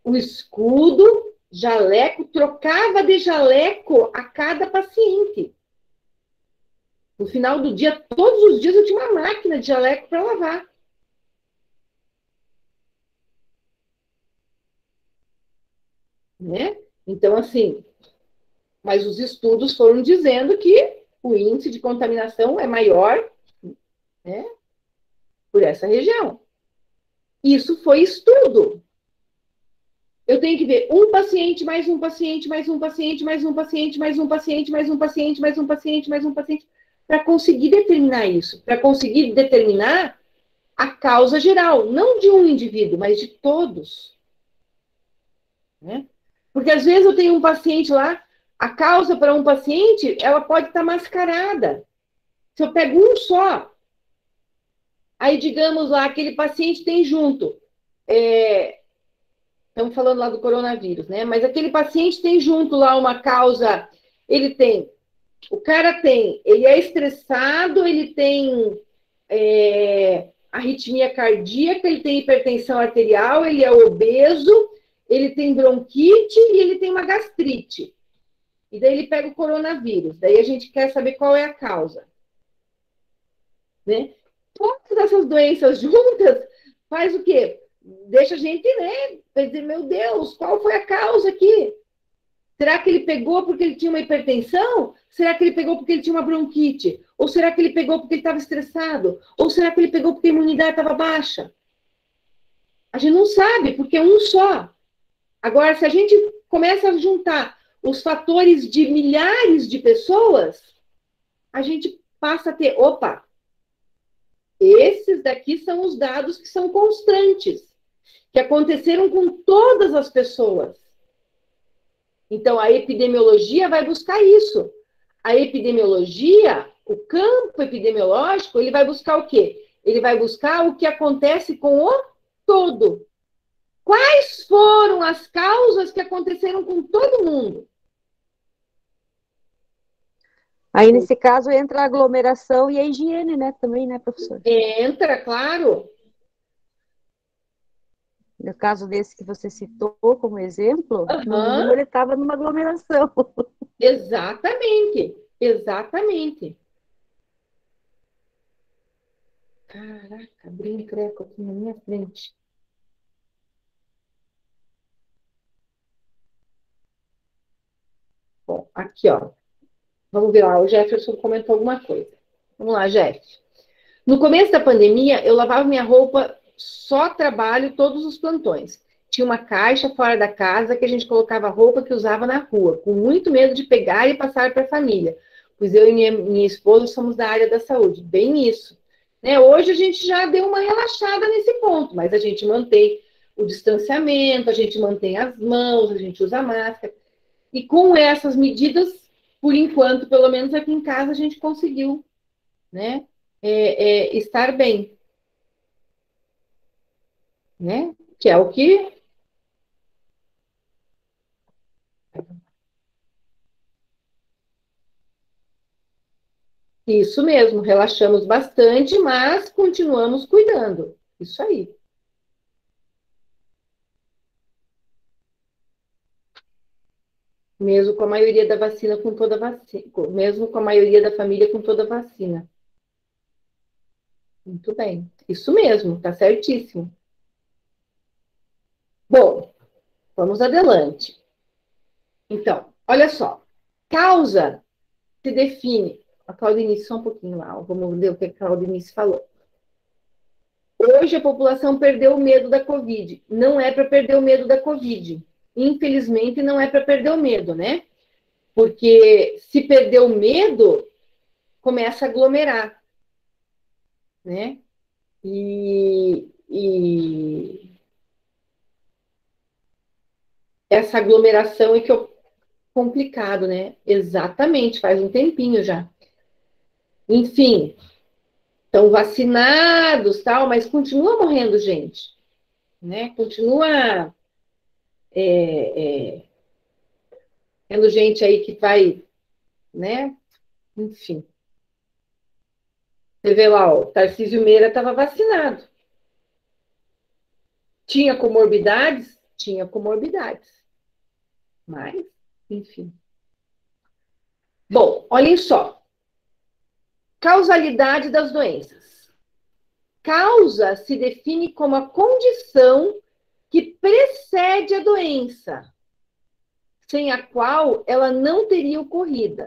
o escudo, jaleco, trocava de jaleco a cada paciente. No final do dia, todos os dias eu tinha uma máquina de jaleco para lavar. Né? Então, assim, mas os estudos foram dizendo que o índice de contaminação é maior, né, por essa região. Isso foi estudo. Eu tenho que ver um paciente, mais um paciente, mais um paciente, mais um paciente, mais um paciente, mais um paciente, mais um paciente, mais um paciente, para conseguir determinar isso, para conseguir determinar a causa geral, não de um indivíduo, mas de todos. Né? Porque às vezes eu tenho um paciente lá, a causa para um paciente, ela pode estar mascarada. Se eu pego um só, aí digamos lá, aquele paciente tem junto, estamos falando lá do coronavírus, né? Mas aquele paciente tem junto lá uma causa, ele é estressado, ele tem arritmia cardíaca, ele tem hipertensão arterial, ele é obeso, ele tem bronquite e ele tem uma gastrite. E daí ele pega o coronavírus. Daí a gente quer saber qual é a causa. Né? Todas essas doenças juntas faz o quê? Deixa a gente, né? Vai dizer, meu Deus, qual foi a causa aqui? Será que ele pegou porque ele tinha uma hipertensão? Será que ele pegou porque ele tinha uma bronquite? Ou será que ele pegou porque ele estava estressado? Ou será que ele pegou porque a imunidade estava baixa? A gente não sabe, porque é um só. Agora, se a gente começa a juntar os fatores de milhares de pessoas, a gente passa a ter, opa, esses daqui são os dados que são constantes, que aconteceram com todas as pessoas. Então, a epidemiologia vai buscar isso. A epidemiologia, o campo epidemiológico, ele vai buscar o quê? Ele vai buscar o que acontece com o todo. Quais foram as causas que aconteceram com todo mundo? Aí, nesse caso, entra a aglomeração e a higiene, né? Também, né, professor? Entra, claro. No caso desse que você citou como exemplo, no mínimo ele estava numa aglomeração. Exatamente, exatamente. Caraca, abriu um treco aqui na minha frente. Bom, aqui, ó. Vamos ver lá, o Jefferson comentou alguma coisa. Vamos lá, Jeff. No começo da pandemia, eu lavava minha roupa só trabalho todos os plantões. tinha uma caixa fora da casa que a gente colocava roupa que usava na rua, com muito medo de pegar e passar para a família. Pois eu e minha esposa somos da área da saúde, bem isso. Né? Hoje a gente já deu uma relaxada nesse ponto, mas a gente mantém o distanciamento, a gente mantém as mãos, a gente usa máscara. E com essas medidas, por enquanto, pelo menos aqui em casa, a gente conseguiu, né, estar bem. Né? Que é o que... Isso mesmo, relaxamos bastante, mas continuamos cuidando. Isso aí. Mesmo com a maioria da vacina, com toda vacina, mesmo com a maioria da família com toda vacina. Muito bem. Isso mesmo, tá certíssimo. Bom, vamos adelante. Então, olha só. Causa se define. A Claudinice, só um pouquinho lá. Vamos ver o que a Claudinice falou. Hoje a população perdeu o medo da Covid. Não é para perder o medo da Covid. Infelizmente, não é para perder o medo, né? Porque se perder o medo, começa a aglomerar, né? E essa aglomeração é que é complicado, né? Exatamente, faz um tempinho já. Enfim, estão vacinados, tal, mas continua morrendo gente, né? Continua tendo gente aí que vai, né? Enfim. Você vê lá, o Tarcísio Meira estava vacinado. Tinha comorbidades? Tinha comorbidades. Mas, enfim. Bom, olhem só. Causalidade das doenças. Causa se define como a condição que precede a doença, sem a qual ela não teria ocorrido.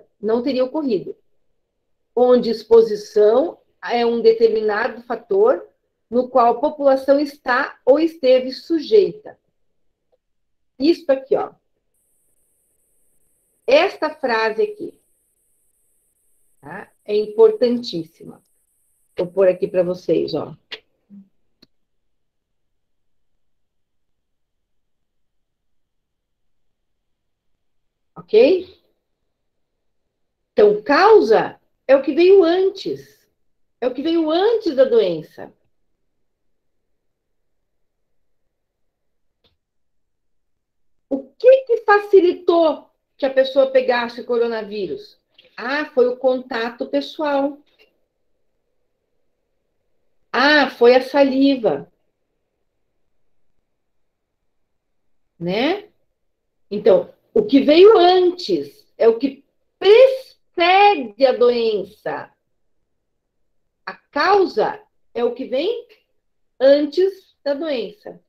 Onde exposição é um determinado fator no qual a população está ou esteve sujeita. Isso aqui, ó. Esta frase aqui, tá? É importantíssima. Vou pôr aqui para vocês, ó. Ok? Então, causa é o que veio antes. É o que veio antes da doença. O que facilitou que a pessoa pegasse o coronavírus? Ah, foi o contato pessoal. Ah, foi a saliva. Né? Então, o que veio antes é o que precede a doença. A causa é o que vem antes da doença.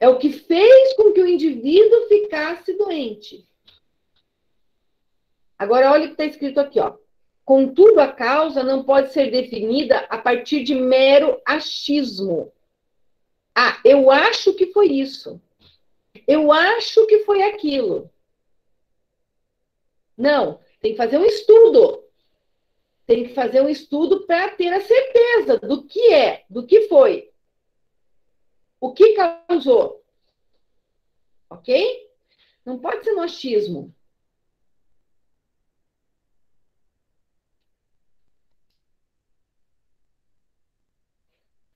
É o que fez com que o indivíduo ficasse doente. Agora, olha o que está escrito aqui, ó. Contudo, a causa não pode ser definida a partir de mero achismo. Ah, eu acho que foi isso. Eu acho que foi aquilo. Não, tem que fazer um estudo. Tem que fazer um estudo para ter a certeza do que é, do que foi. O que causou. Ok? Não pode ser no achismo.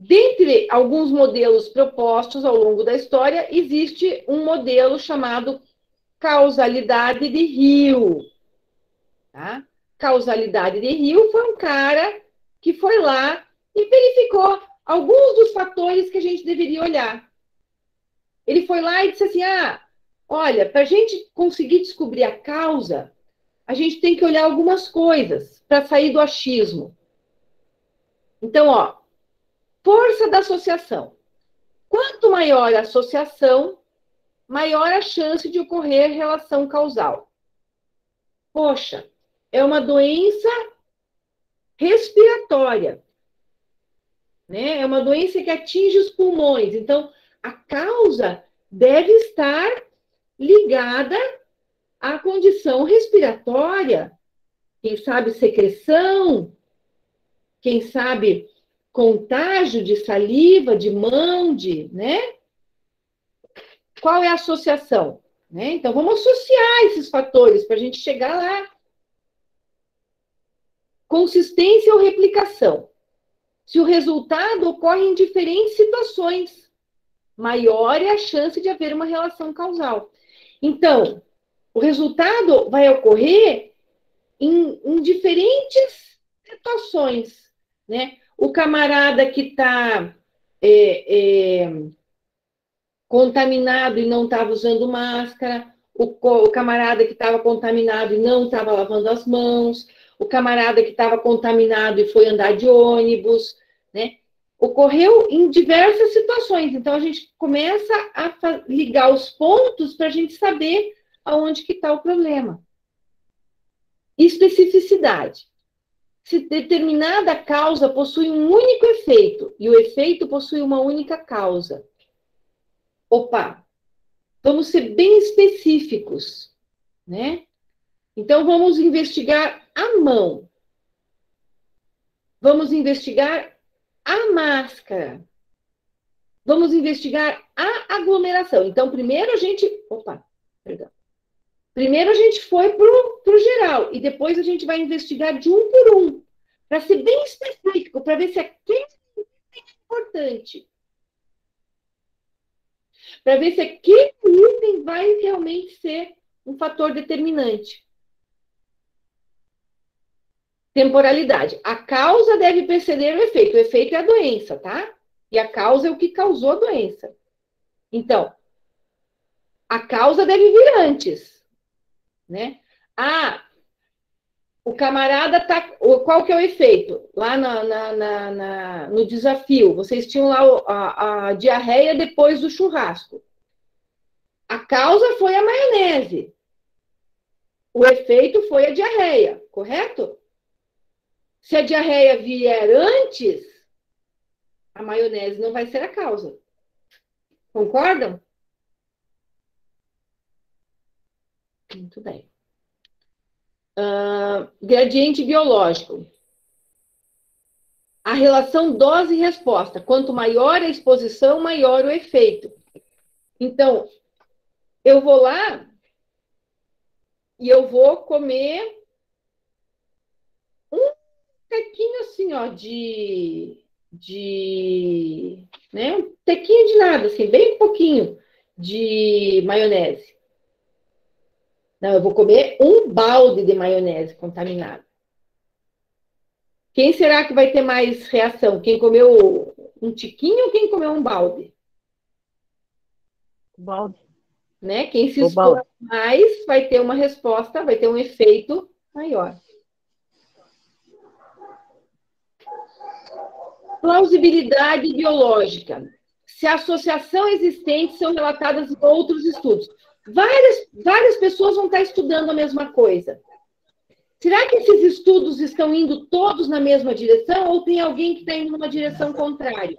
Dentre alguns modelos propostos ao longo da história, existe um modelo chamado causalidade de Hill. Tá? Causalidade de Hill foi um cara que foi lá e verificou alguns dos fatores que a gente deveria olhar. Ele foi lá e disse assim, olha, para a gente conseguir descobrir a causa, a gente tem que olhar algumas coisas para sair do achismo. Então, ó, força da associação. Quanto maior a associação, maior a chance de ocorrer relação causal. Poxa, é uma doença respiratória, né? É uma doença que atinge os pulmões. Então, a causa deve estar ligada à condição respiratória, quem sabe secreção, quem sabe contágio de saliva, de mão, né? Qual é a associação? Né? Então, vamos associar esses fatores para a gente chegar lá. Consistência ou replicação. Se o resultado ocorre em diferentes situações, maior é a chance de haver uma relação causal. Então, o resultado vai ocorrer em diferentes situações, né? O camarada que está contaminado e não estava usando máscara, o camarada que estava contaminado e não estava lavando as mãos, o camarada que estava contaminado e foi andar de ônibus, né? Ocorreu em diversas situações. Então, a gente começa a ligar os pontos para a gente saber aonde que está o problema. Especificidade. Se determinada causa possui um único efeito e o efeito possui uma única causa. Opa, vamos ser bem específicos, né? Então, vamos investigar a mão. Vamos investigar a máscara. Vamos investigar a aglomeração. Então, primeiro a gente... Opa, perdão. Primeiro a gente foi para o geral, e depois a gente vai investigar de um por um, para ser bem específico, para ver se aquele é importante. Para ver se aquele item vai realmente ser um fator determinante. Temporalidade. A causa deve preceder o efeito. O efeito é a doença, tá? E a causa é o que causou a doença. Então, a causa deve vir antes. Né? Ah, o camarada tá... Qual que é o efeito? Lá no desafio, vocês tinham lá a diarreia depois do churrasco. A causa foi a maionese. O efeito foi a diarreia, correto? Se a diarreia vier antes, a maionese não vai ser a causa. Concordam? Muito bem. Gradiente biológico. A relação dose e resposta. Quanto maior a exposição, maior o efeito. Então, eu vou lá e eu vou comer um tequinho assim, ó, né? Um tequinho de nada, assim, bem pouquinho de maionese. Não, eu vou comer um balde de maionese contaminada. Quem será que vai ter mais reação? Quem comeu um tiquinho ou quem comeu um balde? Balde. Né? Quem se expor mais vai ter uma resposta, vai ter um efeito maior. Plausibilidade biológica. Se a associação existente são relatadas em outros estudos. Várias pessoas vão estar estudando a mesma coisa. Será que esses estudos estão indo todos na mesma direção ou tem alguém que está indo numa direção contrária?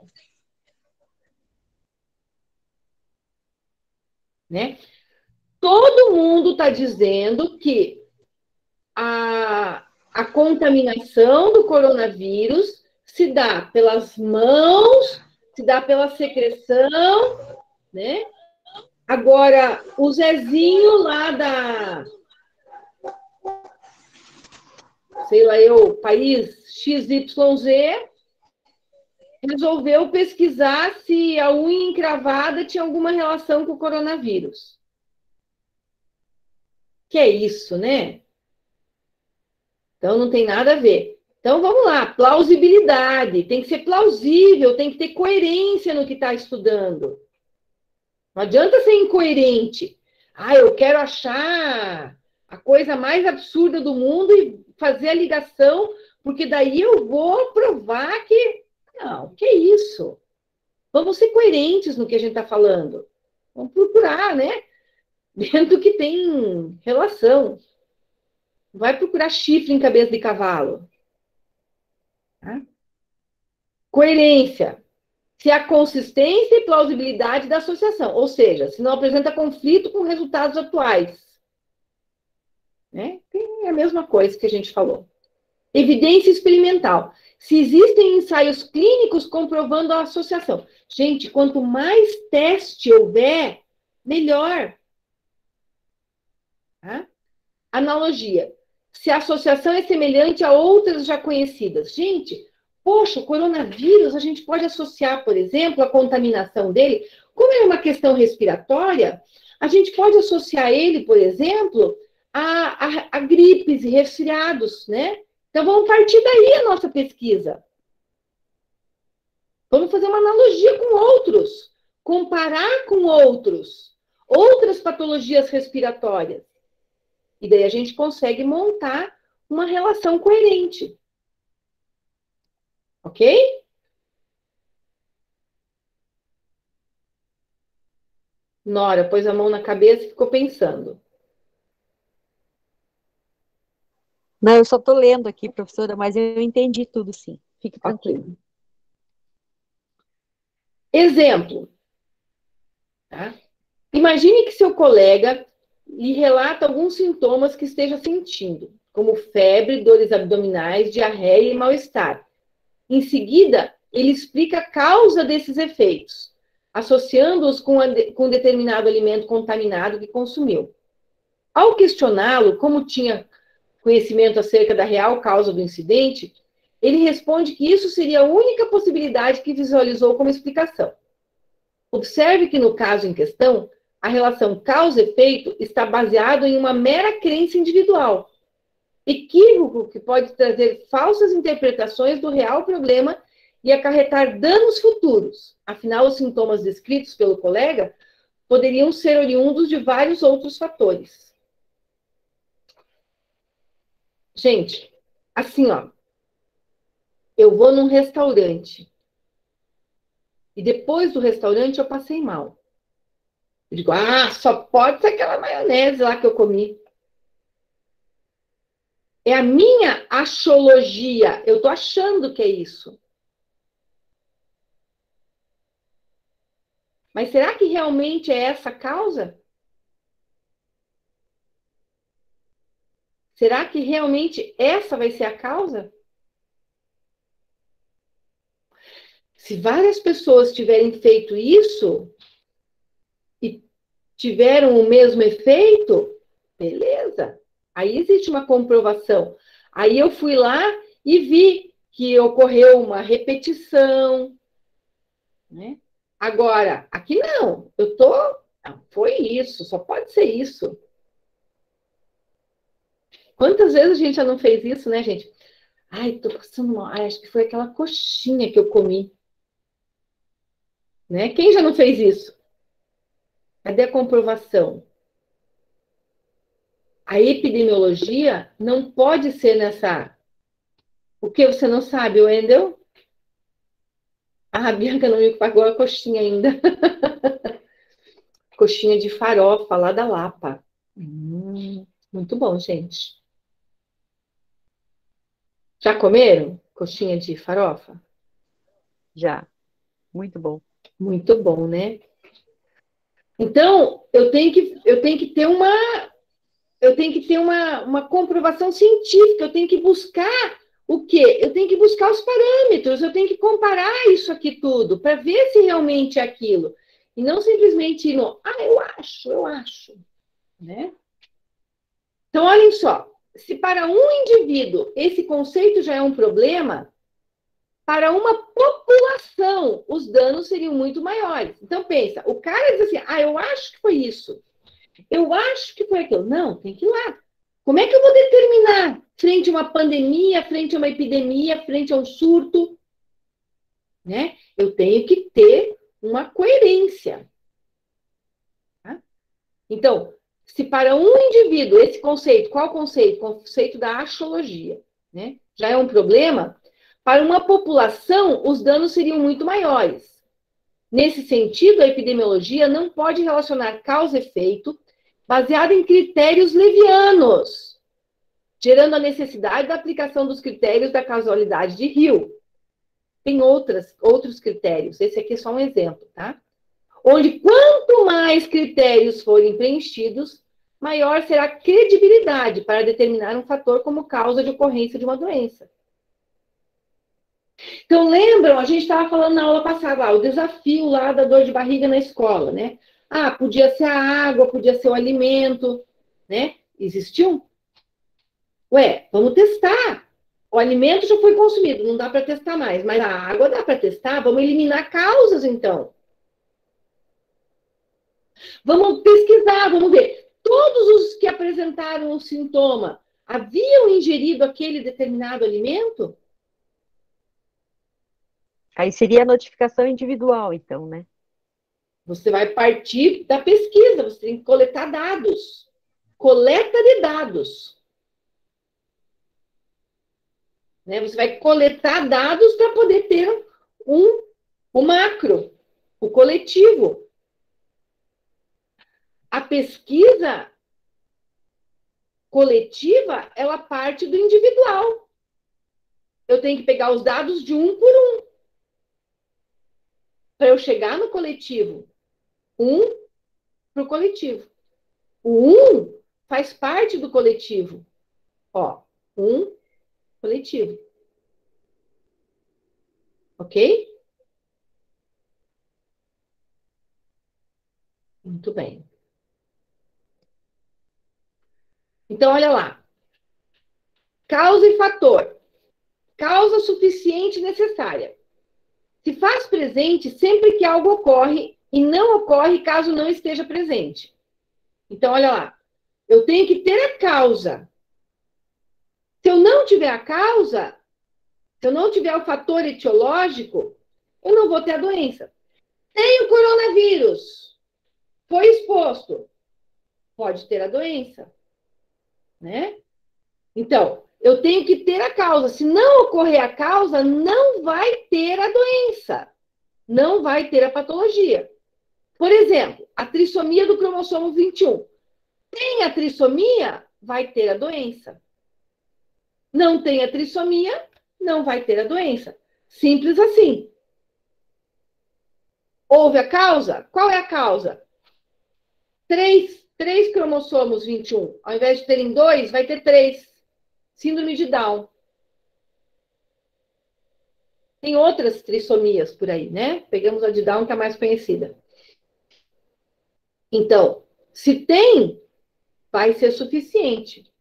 Né? Todo mundo está dizendo que a contaminação do coronavírus se dá pelas mãos, se dá pela secreção, né? Agora, o Zezinho lá sei lá eu, país XYZ, resolveu pesquisar se a unha encravada tinha alguma relação com o coronavírus. Que é isso, né? Então, não tem nada a ver. Então, vamos lá, plausibilidade. Tem que ser plausível, tem que ter coerência no que está estudando. Não adianta ser incoerente. Ah, eu quero achar a coisa mais absurda do mundo e fazer a ligação, porque daí eu vou provar que... Não, que isso? Vamos ser coerentes no que a gente está falando. Vamos procurar, né? Dentro do que tem relação. Não vai procurar chifre em cabeça de cavalo. Tá? Coerência. se há consistência e plausibilidade da associação, ou seja, se não apresenta conflito com resultados atuais. Né? É a mesma coisa que a gente falou. Evidência experimental. Se existem ensaios clínicos comprovando a associação. Gente, quanto mais teste houver, melhor. Tá? Analogia. Se a associação é semelhante a outras já conhecidas. Gente, poxa, o coronavírus, a gente pode associar, por exemplo, a contaminação dele. Como é uma questão respiratória, a gente pode associar ele, por exemplo, a gripes e resfriados, né? Então, vamos partir daí a nossa pesquisa. Vamos fazer uma analogia com outros. Comparar com outras patologias respiratórias. E daí a gente consegue montar uma relação coerente. Ok? Nora pôs a mão na cabeça e ficou pensando. Não, eu só estou lendo aqui, professora, mas eu entendi tudo, sim. Fique tranquilo. Okay. Exemplo. Tá? Imagine que seu colega lhe relata alguns sintomas que esteja sentindo, como febre, dores abdominais, diarreia e mal-estar. Em seguida, ele explica a causa desses efeitos, associando-os com determinado alimento contaminado que consumiu. Ao questioná-lo como tinha conhecimento acerca da real causa do incidente, ele responde que isso seria a única possibilidade que visualizou como explicação. Observe que, no caso em questão, a relação causa-efeito está baseada em uma mera crença individual. Equívoco que pode trazer falsas interpretações do real problema e acarretar danos futuros. Afinal, os sintomas descritos pelo colega poderiam ser oriundos de vários outros fatores. Gente, assim, ó, eu vou num restaurante e depois do restaurante eu passei mal. Eu digo, só pode ser aquela maionese lá que eu comi. É a minha achologia, eu tô achando que é isso. Mas será que realmente é essa a causa? Será que realmente essa vai ser a causa? Se várias pessoas tiverem feito isso e tiveram o mesmo efeito, beleza. Aí existe uma comprovação. Aí eu fui lá e vi que ocorreu uma repetição, né? Agora, aqui não. Foi isso, só pode ser isso. Quantas vezes a gente já não fez isso, né, gente? Ai, tô passando mal. Ai, acho que foi aquela coxinha que eu comi. Né? Quem já não fez isso? Cadê a comprovação? A epidemiologia não pode ser nessa... O que você não sabe, Wendel? A Bianca não me pagou a coxinha ainda. Coxinha de farofa, lá da Lapa. Muito bom, gente. Já comeram coxinha de farofa? Já. Muito bom. Muito bom, né? Então, eu tenho que ter uma comprovação científica, eu tenho que buscar o quê? Eu tenho que buscar os parâmetros, eu tenho que comparar isso aqui tudo, para ver se realmente é aquilo. E não simplesmente ir no, eu acho. Né? Então, olhem só, se para um indivíduo esse conceito já é um problema, para uma população, os danos seriam muito maiores. Então, pensa, o cara diz assim, eu acho que foi isso. Eu acho que foi aquilo. Não, tem que ir lá. Como é que eu vou determinar frente a uma pandemia, frente a uma epidemia, frente a um surto? Né? Eu tenho que ter uma coerência. Tá? Então, se para um indivíduo esse conceito, qual conceito? O conceito da achologia, né? Já é um problema, para uma população, os danos seriam muito maiores. Nesse sentido, a epidemiologia não pode relacionar causa e efeito baseada em critérios levianos, gerando a necessidade da aplicação dos critérios da causalidade de Hill. tem outros critérios. Esse aqui é só um exemplo, tá? Onde quanto mais critérios forem preenchidos, maior será a credibilidade para determinar um fator como causa de ocorrência de uma doença. Então, lembram, a gente estava falando na aula passada, o desafio lá da dor de barriga na escola, né? Ah, podia ser a água, podia ser o alimento, né? Existiu? Ué, vamos testar. O alimento já foi consumido, não dá para testar mais, mas a água dá para testar, vamos eliminar causas, então. Vamos pesquisar, vamos ver. Todos os que apresentaram o sintoma haviam ingerido aquele determinado alimento? Aí seria a notificação individual, então, né? Você vai partir da pesquisa, você tem que coletar dados. Coleta de dados. Né? Você vai coletar dados para poder ter o macro, o coletivo. A pesquisa coletiva, ela parte do individual. Eu tenho que pegar os dados de um por um. Para eu chegar no coletivo. Um para o coletivo. O um faz parte do coletivo. Ó, um coletivo. Ok? Muito bem. Então, olha lá. Causa e fator. Causa suficiente e necessária. Se faz presente sempre que algo ocorre e não ocorre caso não esteja presente. Então, olha lá. Eu tenho que ter a causa. Se eu não tiver a causa, se eu não tiver o fator etiológico, eu não vou ter a doença. Tem o coronavírus. Foi exposto. Pode ter a doença. Né? Então, eu tenho que ter a causa. Se não ocorrer a causa, não vai ter a doença. Não vai ter a patologia. Por exemplo, a trissomia do cromossomo 21. Tem a trissomia, vai ter a doença. Não tem a trissomia, não vai ter a doença. Simples assim. Houve a causa? Qual é a causa? Três cromossomos 21. Ao invés de terem 2, vai ter 3. Síndrome de Down. Tem outras trissomias por aí, né? Pegamos a de Down, que é a mais conhecida. Então, se tem, vai ser suficiente.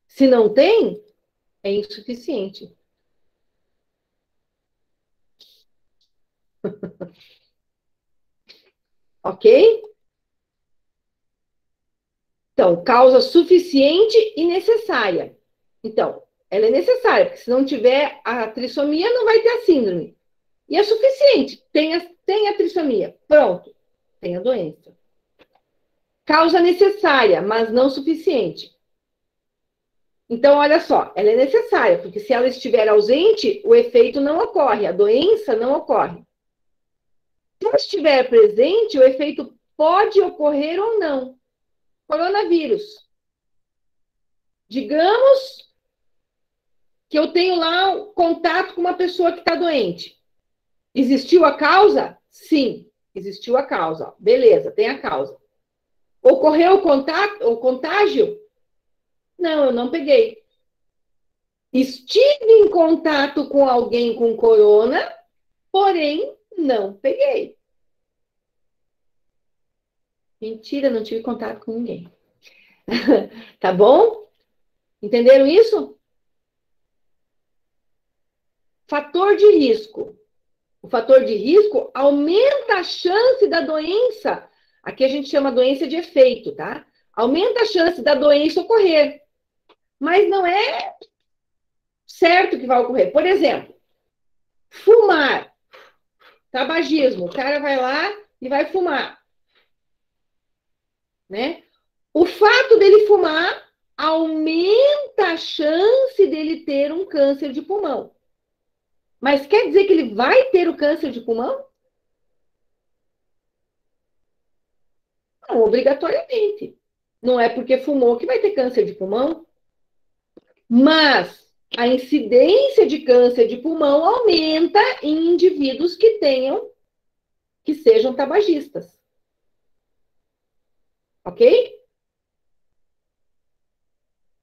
Se não tem, é insuficiente. Ok? Então, causa suficiente e necessária. Então, ela é necessária, porque se não tiver a trissomia, não vai ter a síndrome. E é suficiente. Tem a trissomia. Pronto. Tem a doença. Causa necessária, mas não suficiente. Então, olha só, ela é necessária, porque se ela estiver ausente, o efeito não ocorre, a doença não ocorre. Se ela estiver presente, o efeito pode ocorrer ou não. Coronavírus. Digamos que eu tenho lá contato com uma pessoa que está doente. Existiu a causa? Sim, existiu a causa. Beleza, tem a causa. Ocorreu o contágio? Não, eu não peguei. Estive em contato com alguém com corona, porém não peguei. Mentira, não tive contato com ninguém. Tá bom? Entenderam isso? Fator de risco. O fator de risco aumenta a chance da doença. Aqui a gente chama doença de efeito, tá? Aumenta a chance da doença ocorrer. Mas não é certo que vai ocorrer. Por exemplo, fumar. Tabagismo. O cara vai lá e vai fumar. Né? O fato dele fumar aumenta a chance dele ter um câncer de pulmão. Mas quer dizer que ele vai ter o câncer de pulmão? Não, obrigatoriamente. Não é porque fumou que vai ter câncer de pulmão. Mas a incidência de câncer de pulmão aumenta em indivíduos que sejam tabagistas. Ok?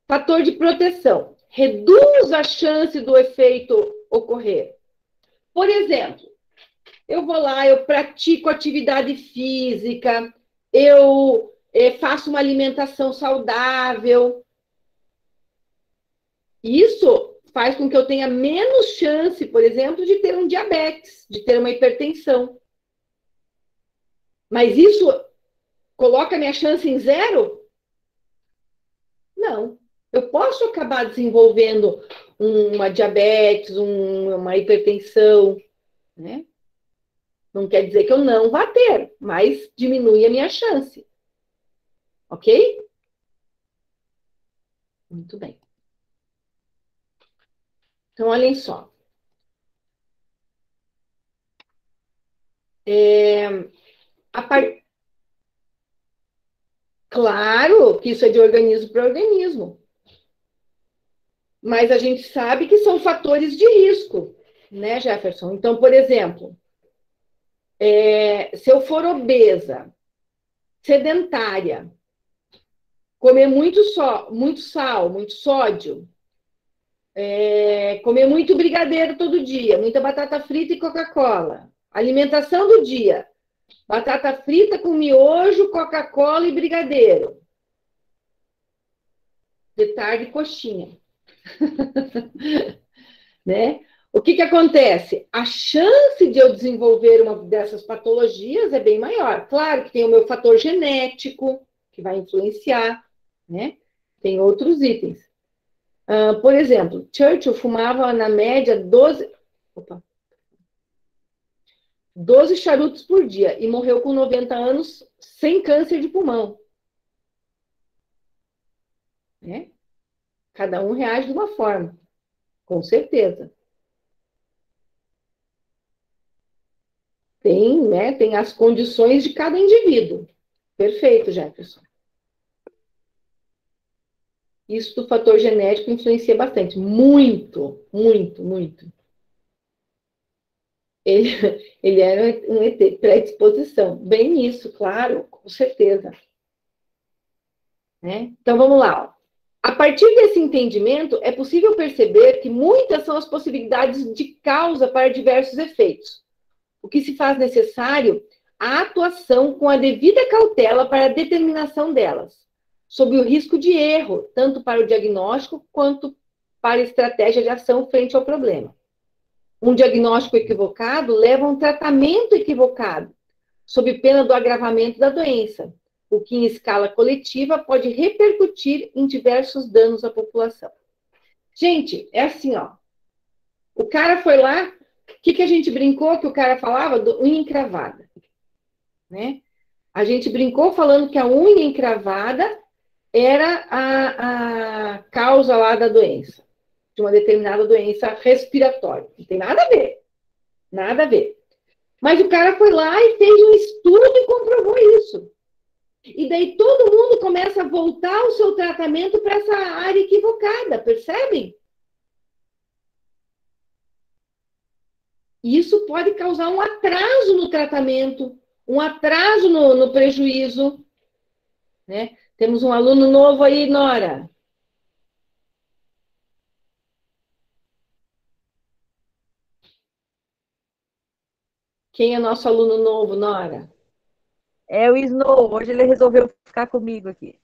Fator de proteção. Reduz a chance do efeito ocorrer. Por exemplo, eu vou lá, eu pratico atividade física, eu faço uma alimentação saudável. Isso faz com que eu tenha menos chance, por exemplo, de ter um diabetes, de ter uma hipertensão. Mas isso coloca a minha chance em zero? Não. Eu posso acabar desenvolvendo uma diabetes, uma hipertensão, né? Não quer dizer que eu não vá ter, mas diminui a minha chance. Ok? Muito bem. Então, olhem só. Claro que isso é de organismo para organismo. Mas a gente sabe que são fatores de risco, né, Jefferson? Então, por exemplo, se eu for obesa, sedentária, comer muito sal, muito sódio, comer muito brigadeiro todo dia, muita batata frita e Coca-Cola, alimentação do dia, batata frita com miojo, Coca-Cola e brigadeiro. De tarde, coxinha. Né? O que acontece? A chance de eu desenvolver uma dessas patologias é bem maior. Claro que tem o meu fator genético, que vai influenciar, né? Tem outros itens. Por exemplo, Churchill fumava na média 12 charutos por dia e morreu com 90 anos sem câncer de pulmão. Né? Cada um reage de uma forma, com certeza. Tem, né, tem as condições de cada indivíduo. Perfeito, Jefferson. Isso do fator genético influencia bastante. Muito, muito, muito. Ele era um ET, predisposição. Bem isso, claro, com certeza. Né? Então, vamos lá. Ó. A partir desse entendimento, é possível perceber que muitas são as possibilidades de causa para diversos efeitos. O que se faz necessário a atuação com a devida cautela para a determinação delas, sob o risco de erro, tanto para o diagnóstico quanto para a estratégia de ação frente ao problema. Um diagnóstico equivocado leva a um tratamento equivocado, sob pena do agravamento da doença, o que em escala coletiva pode repercutir em diversos danos à população. Gente, é assim, ó. O cara foi lá, o que a gente brincou que o cara falava? Do unha encravada. Né? A gente brincou falando que a unha encravada era a causa lá da doença, de uma determinada doença respiratória. Não tem nada a ver. Nada a ver. Mas o cara foi lá e fez um estudo e comprovou isso. E daí todo mundo começa a voltar o seu tratamento para essa área equivocada, percebem? Isso pode causar um atraso no tratamento, um atraso no prejuízo. Né? Temos um aluno novo aí, Nora. Quem é nosso aluno novo, Nora? É o Snow. Hoje ele resolveu ficar comigo aqui.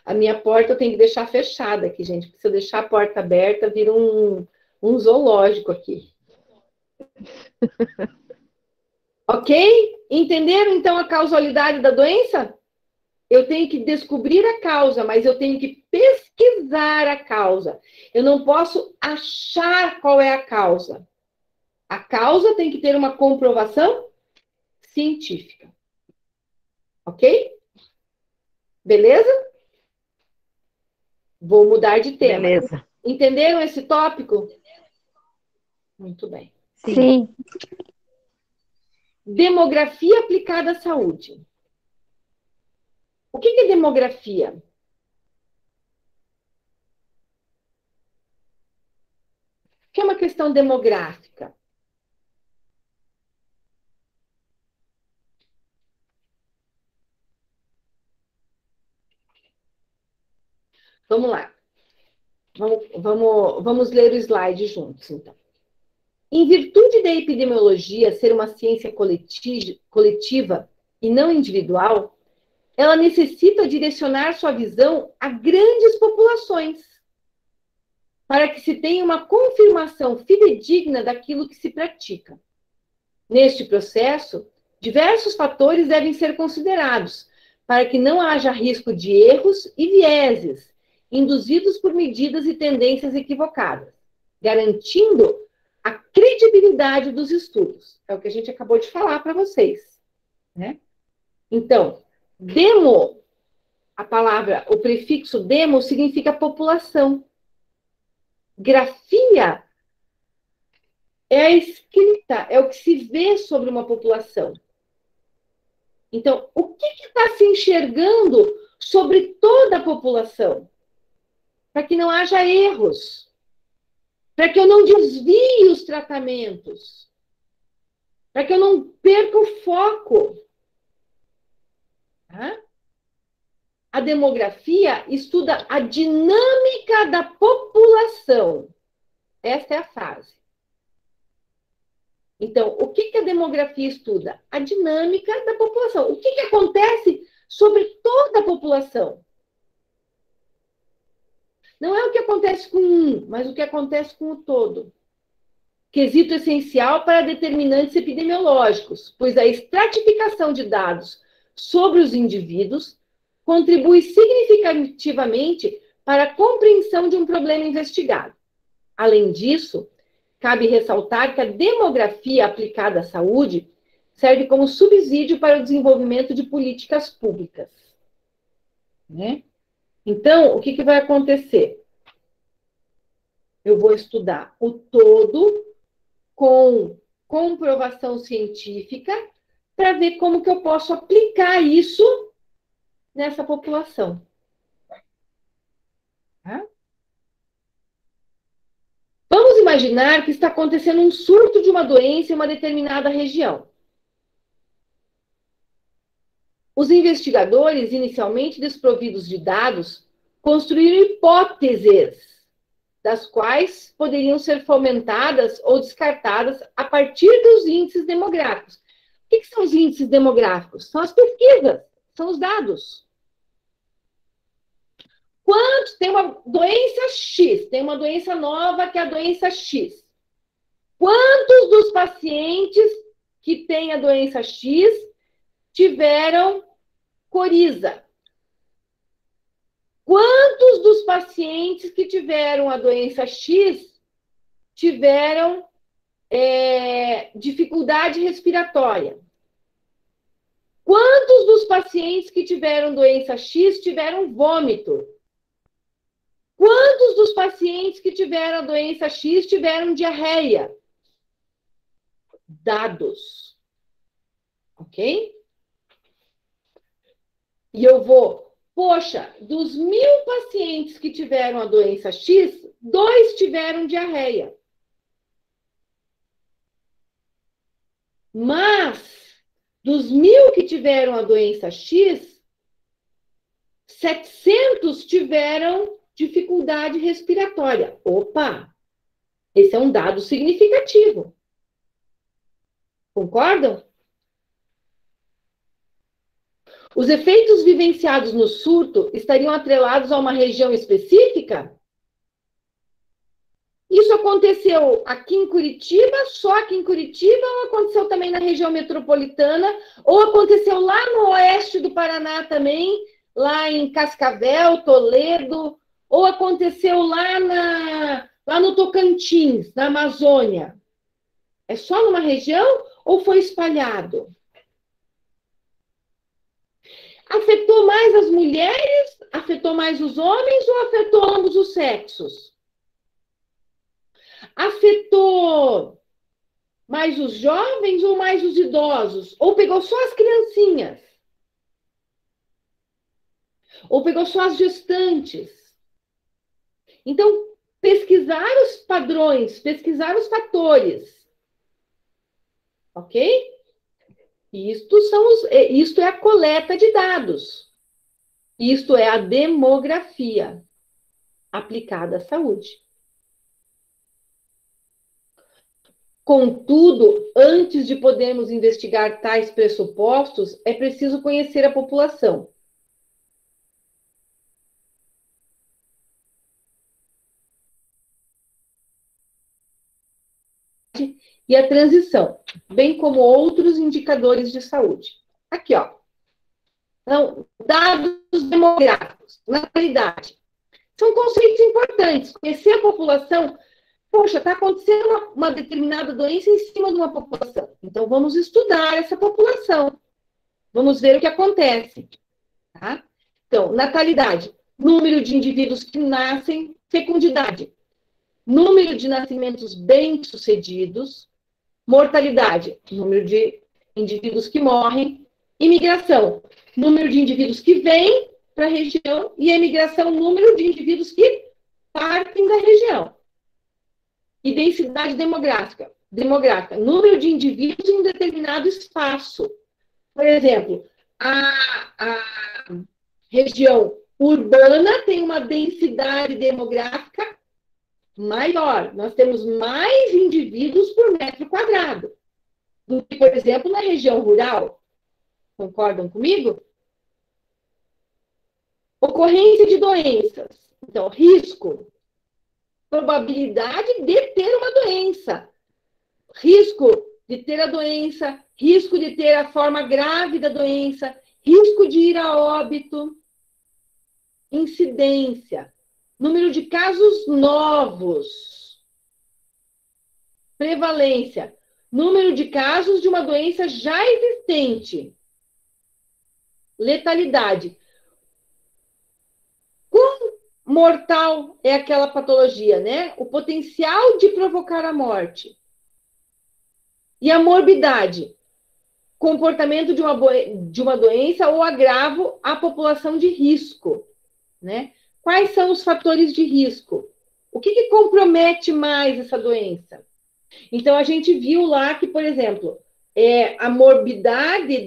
A minha porta eu tenho que deixar fechada aqui, gente. Porque se eu deixar a porta aberta, vira um zoológico aqui. Ok? Entenderam, então, a causalidade da doença? Eu tenho que descobrir a causa, mas eu tenho que pesquisar a causa. Eu não posso achar qual é a causa. A causa tem que ter uma comprovação científica. Ok? Beleza? Vou mudar de tema. Beleza. Entenderam esse tópico? Muito bem. Sim. Demografia aplicada à saúde. O que é demografia? questão demográfica? Vamos lá. Vamos ler o slide juntos, então. Em virtude da epidemiologia ser uma ciência coletiva e não individual, ela necessita direcionar sua visão a grandes populações, para que se tenha uma confirmação fidedigna daquilo que se pratica. Neste processo, diversos fatores devem ser considerados, para que não haja risco de erros e vieses, induzidos por medidas e tendências equivocadas, garantindo a credibilidade dos estudos. É o que a gente acabou de falar para vocês, né? Então, demo, o prefixo demo significa população. Grafia é a escrita, é o que se vê sobre uma população. Então, o que está se enxergando sobre toda a população? Para que não haja erros, para que eu não desvie os tratamentos, para que eu não perca o foco. Tá? A demografia estuda a dinâmica da população. Essa é a fase. Então, o que a demografia estuda? A dinâmica da população. O que acontece sobre toda a população? Não é o que acontece com um, mas o que acontece com o todo. Quesito essencial para determinantes epidemiológicos, pois a estratificação de dados sobre os indivíduos contribui significativamente para a compreensão de um problema investigado. Além disso, cabe ressaltar que a demografia aplicada à saúde serve como subsídio para o desenvolvimento de políticas públicas. Né? Então, o que vai acontecer? Eu vou estudar o todo com comprovação científica para ver como que eu posso aplicar isso nessa população. Tá? Vamos imaginar que está acontecendo um surto de uma doença em uma determinada região. Os investigadores, inicialmente desprovidos de dados, construíram hipóteses, das quais poderiam ser fomentadas ou descartadas a partir dos índices demográficos. O que são os índices demográficos? São as pesquisas, são os dados. Quantos tem uma doença X, tem uma doença nova que é a doença X. Quantos dos pacientes que têm a doença X tiveram coriza? Quantos dos pacientes que tiveram a doença X tiveram dificuldade respiratória? Quantos dos pacientes que tiveram doença X tiveram vômito? Quantos dos pacientes que tiveram a doença X tiveram diarreia? Dados. Ok? E eu vou, poxa, dos 1000 pacientes que tiveram a doença X, 2 tiveram diarreia. Mas, dos 1000 que tiveram a doença X, 700 tiveram dificuldade respiratória. Opa! Esse é um dado significativo. Concordam? Os efeitos vivenciados no surto estariam atrelados a uma região específica? Isso aconteceu aqui em Curitiba, só aqui em Curitiba, ou aconteceu também na região metropolitana, ou aconteceu lá no oeste do Paraná também, lá em Cascavel, Toledo, ou aconteceu lá no Tocantins, na Amazônia? É só numa região ou foi espalhado? Afetou mais as mulheres? Afetou mais os homens ou afetou ambos os sexos? Afetou mais os jovens ou mais os idosos? Ou pegou só as criancinhas? Ou pegou só as gestantes? Então, pesquisar pesquisar os padrões, pesquisar os fatores. Ok? Isto é a coleta de dados. Isto é a demografia aplicada à saúde. Contudo, antes de podermos investigar tais pressupostos, é preciso conhecer a população. E a transição, bem como outros indicadores de saúde. Aqui, ó. Então, dados demográficos, natalidade. São conceitos importantes. Conhecer a população. Poxa, está acontecendo uma determinada doença em cima de uma população. Então, vamos estudar essa população. Vamos ver o que acontece. Tá? Então, natalidade. Número de indivíduos que nascem. Fecundidade. Número de nascimentos bem-sucedidos. Mortalidade. Número de indivíduos que morrem. Imigração. Número de indivíduos que vêm para a região. E imigração, número de indivíduos que partem da região. E densidade demográfica. Número de indivíduos em um determinado espaço. Por exemplo, a região urbana tem uma densidade demográfica maior. Nós temos mais indivíduos por metro quadrado do que, por exemplo, na região rural. Concordam comigo? Ocorrência de doenças. Então, risco. Probabilidade de ter uma doença. Risco de ter a doença. Risco de ter a forma grave da doença. Risco de ir a óbito. Incidência. Número de casos novos. Prevalência. Número de casos de uma doença já existente. Letalidade. Quão mortal é aquela patologia, né? O potencial de provocar a morte. E a morbidade. Comportamento de uma doença ou agravo à população de risco, né? Quais são os fatores de risco? O que compromete mais essa doença? Então, a gente viu lá que, por exemplo, a morbidade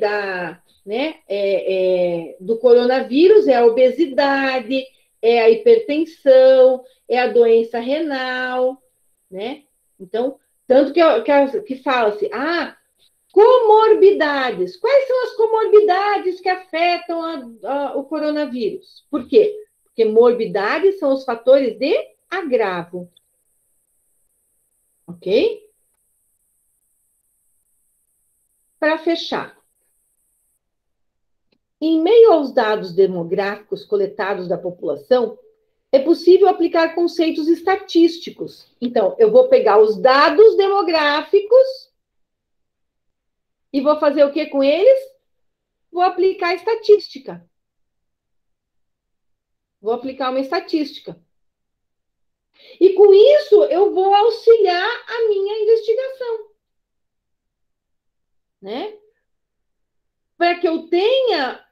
do coronavírus é a obesidade, é a hipertensão, é a doença renal, né? Então, tanto que fala-se, comorbidades. Quais são as comorbidades que afetam o coronavírus? Por quê? Porque morbidades são os fatores de agravo. Ok? Para fechar. Em meio aos dados demográficos coletados da população, é possível aplicar conceitos estatísticos. Então, eu vou pegar os dados demográficos e vou fazer o que com eles? Vou aplicar estatística. Vou aplicar uma estatística. E com isso, eu vou auxiliar a minha investigação. Né? Para que eu tenha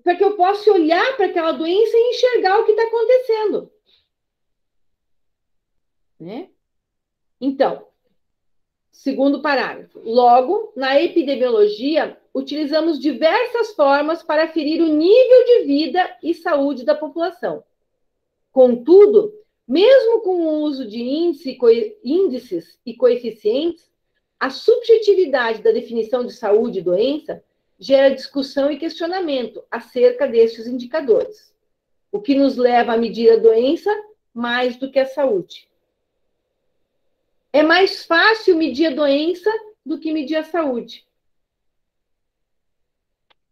para que eu possa olhar para aquela doença e enxergar o que está acontecendo. Né? Então, segundo parágrafo. Logo, na epidemiologia, utilizamos diversas formas para aferir o nível de vida e saúde da população. Contudo, mesmo com o uso de índices e coeficientes, a subjetividade da definição de saúde e doença gera discussão e questionamento acerca destes indicadores, o que nos leva a medir a doença mais do que a saúde. É mais fácil medir a doença do que medir a saúde.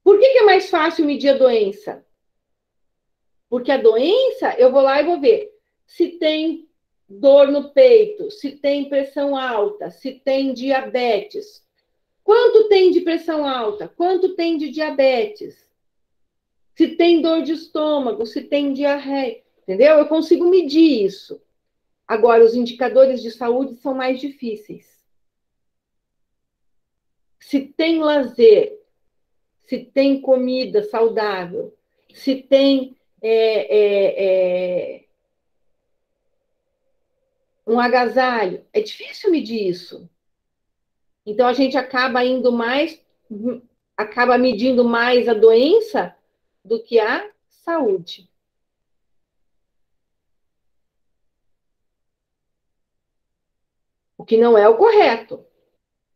Por que é mais fácil medir a doença? Porque a doença, eu vou lá e vou ver se tem dor no peito, se tem pressão alta, se tem diabetes. Quanto tem de pressão alta? Quanto tem de diabetes? Se tem dor de estômago, se tem diarreia. Entendeu? Eu consigo medir isso. Agora, os indicadores de saúde são mais difíceis. Se tem lazer, se tem comida saudável, se tem um agasalho. É difícil medir isso. Então, a gente acaba acaba medindo mais a doença do que a saúde. O que não é o correto,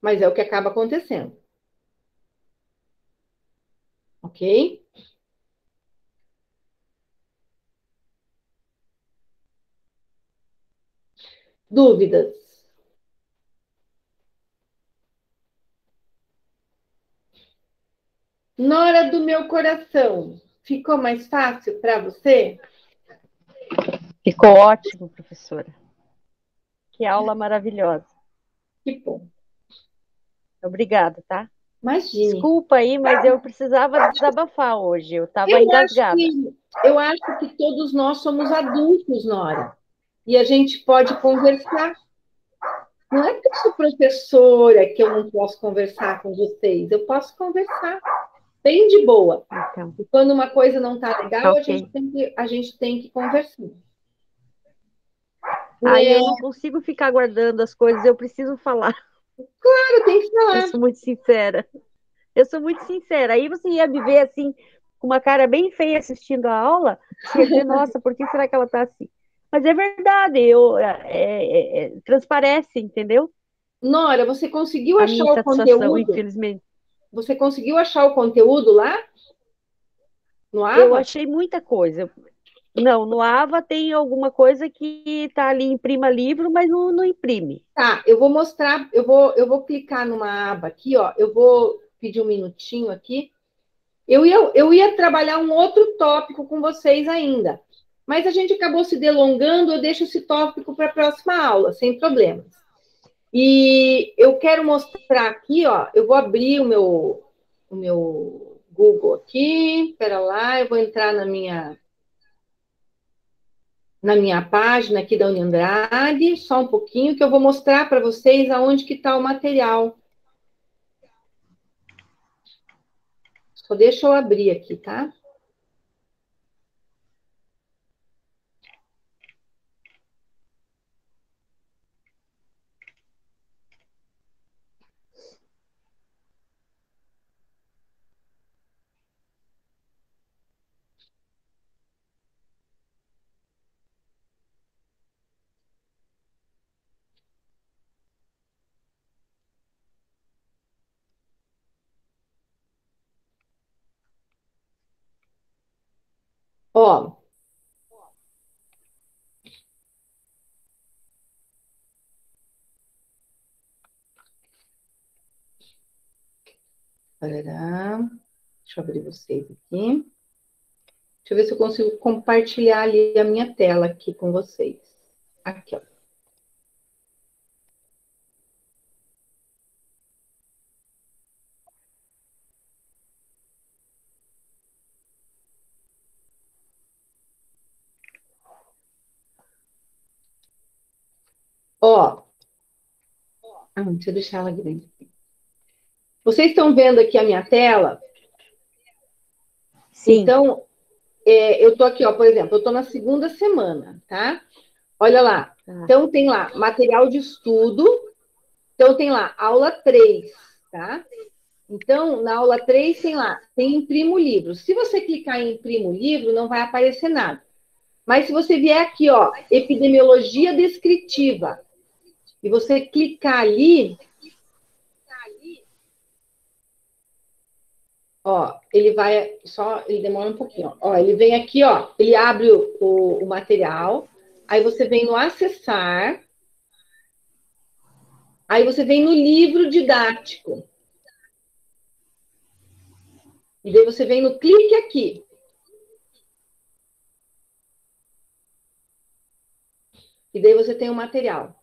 mas é o que acaba acontecendo. Ok? Dúvidas? Nora do meu coração, ficou mais fácil para você? Ficou ótimo, professora. Que aula maravilhosa. Que bom. Obrigada, tá? Imagine. Desculpa aí, mas eu precisava desabafar hoje. Eu estava engasgada. Eu acho que todos nós somos adultos, Nora. E a gente pode conversar. Não é porque eu sou professora que eu não posso conversar com vocês. Eu posso conversar bem de boa. Então, E quando uma coisa não está legal, ok. a gente tem que conversar. Aí eu não consigo ficar guardando as coisas, eu preciso falar. Claro, tem que falar. Eu sou muito sincera. Eu sou muito sincera. Aí você ia me ver assim, com uma cara bem feia assistindo a aula, você ia dizer, nossa, por que será que ela está assim? Mas é verdade, transparece, entendeu? Nora, você conseguiu A achar minha o insatisfação, conteúdo? infelizmente. Você conseguiu achar o conteúdo lá? No AVA? Eu achei muita coisa. Não, no AVA tem alguma coisa que está ali, imprima livro, mas não imprime. Tá, eu vou mostrar, eu vou clicar numa aba aqui, ó. Eu vou pedir um minutinho aqui. Eu ia trabalhar um outro tópico com vocês ainda, mas a gente acabou se delongando, eu deixo esse tópico para a próxima aula, sem problemas. E eu quero mostrar aqui, ó, eu vou abrir o meu Google aqui, espera lá, eu vou entrar na minha página aqui da Uniandrade, só um pouquinho, que eu vou mostrar para vocês aonde que está o material. Só deixa eu abrir aqui, tá? Ó. Parará. Deixa eu abrir vocês aqui. Deixa eu ver se eu consigo compartilhar ali a minha tela aqui com vocês. Aqui, ó. Ó. Deixa eu deixar ela grande. Vocês estão vendo aqui a minha tela? Sim. Então, eu tô aqui, ó, por exemplo, eu tô na segunda semana, tá? Olha lá. Então, tem lá material de estudo. Então, tem lá aula 3, tá? Então, na aula 3 tem imprimo livro. Se você clicar em imprimo livro, não vai aparecer nada. Mas se você vier aqui, ó, epidemiologia descritiva, e você clicar ali, ó, ele demora um pouquinho, ó, ele vem aqui, ó, ele abre o material, aí você vem no acessar, aí você vem no livro didático, e daí você vem no clique aqui. E daí você tem o material.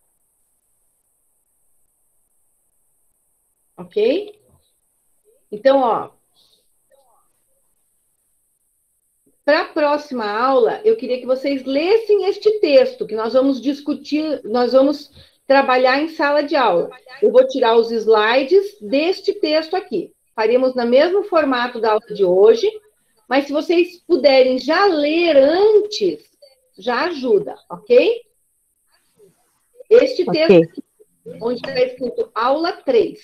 Ok? Então, ó, para a próxima aula, eu queria que vocês lessem este texto, que nós vamos discutir, nós vamos trabalhar em sala de aula. Eu vou tirar os slides deste texto aqui. Faremos no mesmo formato da aula de hoje, mas se vocês puderem já ler antes, já ajuda, ok? Este texto Ok. aqui, onde está escrito aula 3.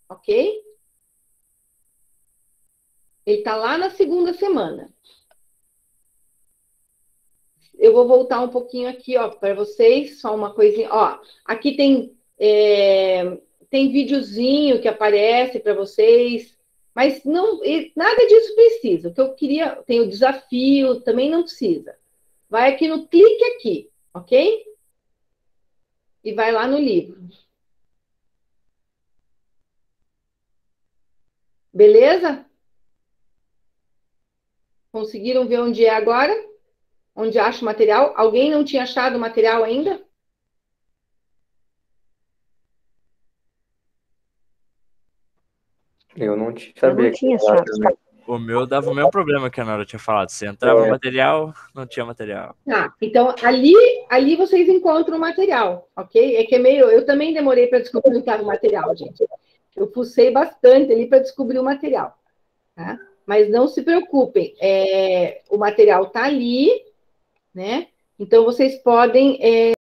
Ok? Ele está lá na segunda semana. Eu vou voltar um pouquinho aqui, ó, para vocês, só uma coisinha. Ó, aqui tem videozinho que aparece para vocês, mas não, nada disso precisa. O que eu queria, tem o desafio, também não precisa. Vai aqui no clique aqui, ok? E vai lá no livro. Beleza? Conseguiram ver onde é agora? Onde acha o material? Alguém não tinha achado o material ainda? Eu não Eu sabia não que tinha tinha lá achado. também. O meu dava o mesmo problema que a Nora tinha falado. Você entrava no material, não tinha material. Tá, então ali vocês encontram o material, ok? É que é meio. Eu também demorei para descobrir onde estava o material, gente. Eu fucei bastante ali para descobrir o material, tá? Mas não se preocupem, o material está ali, né? Então vocês podem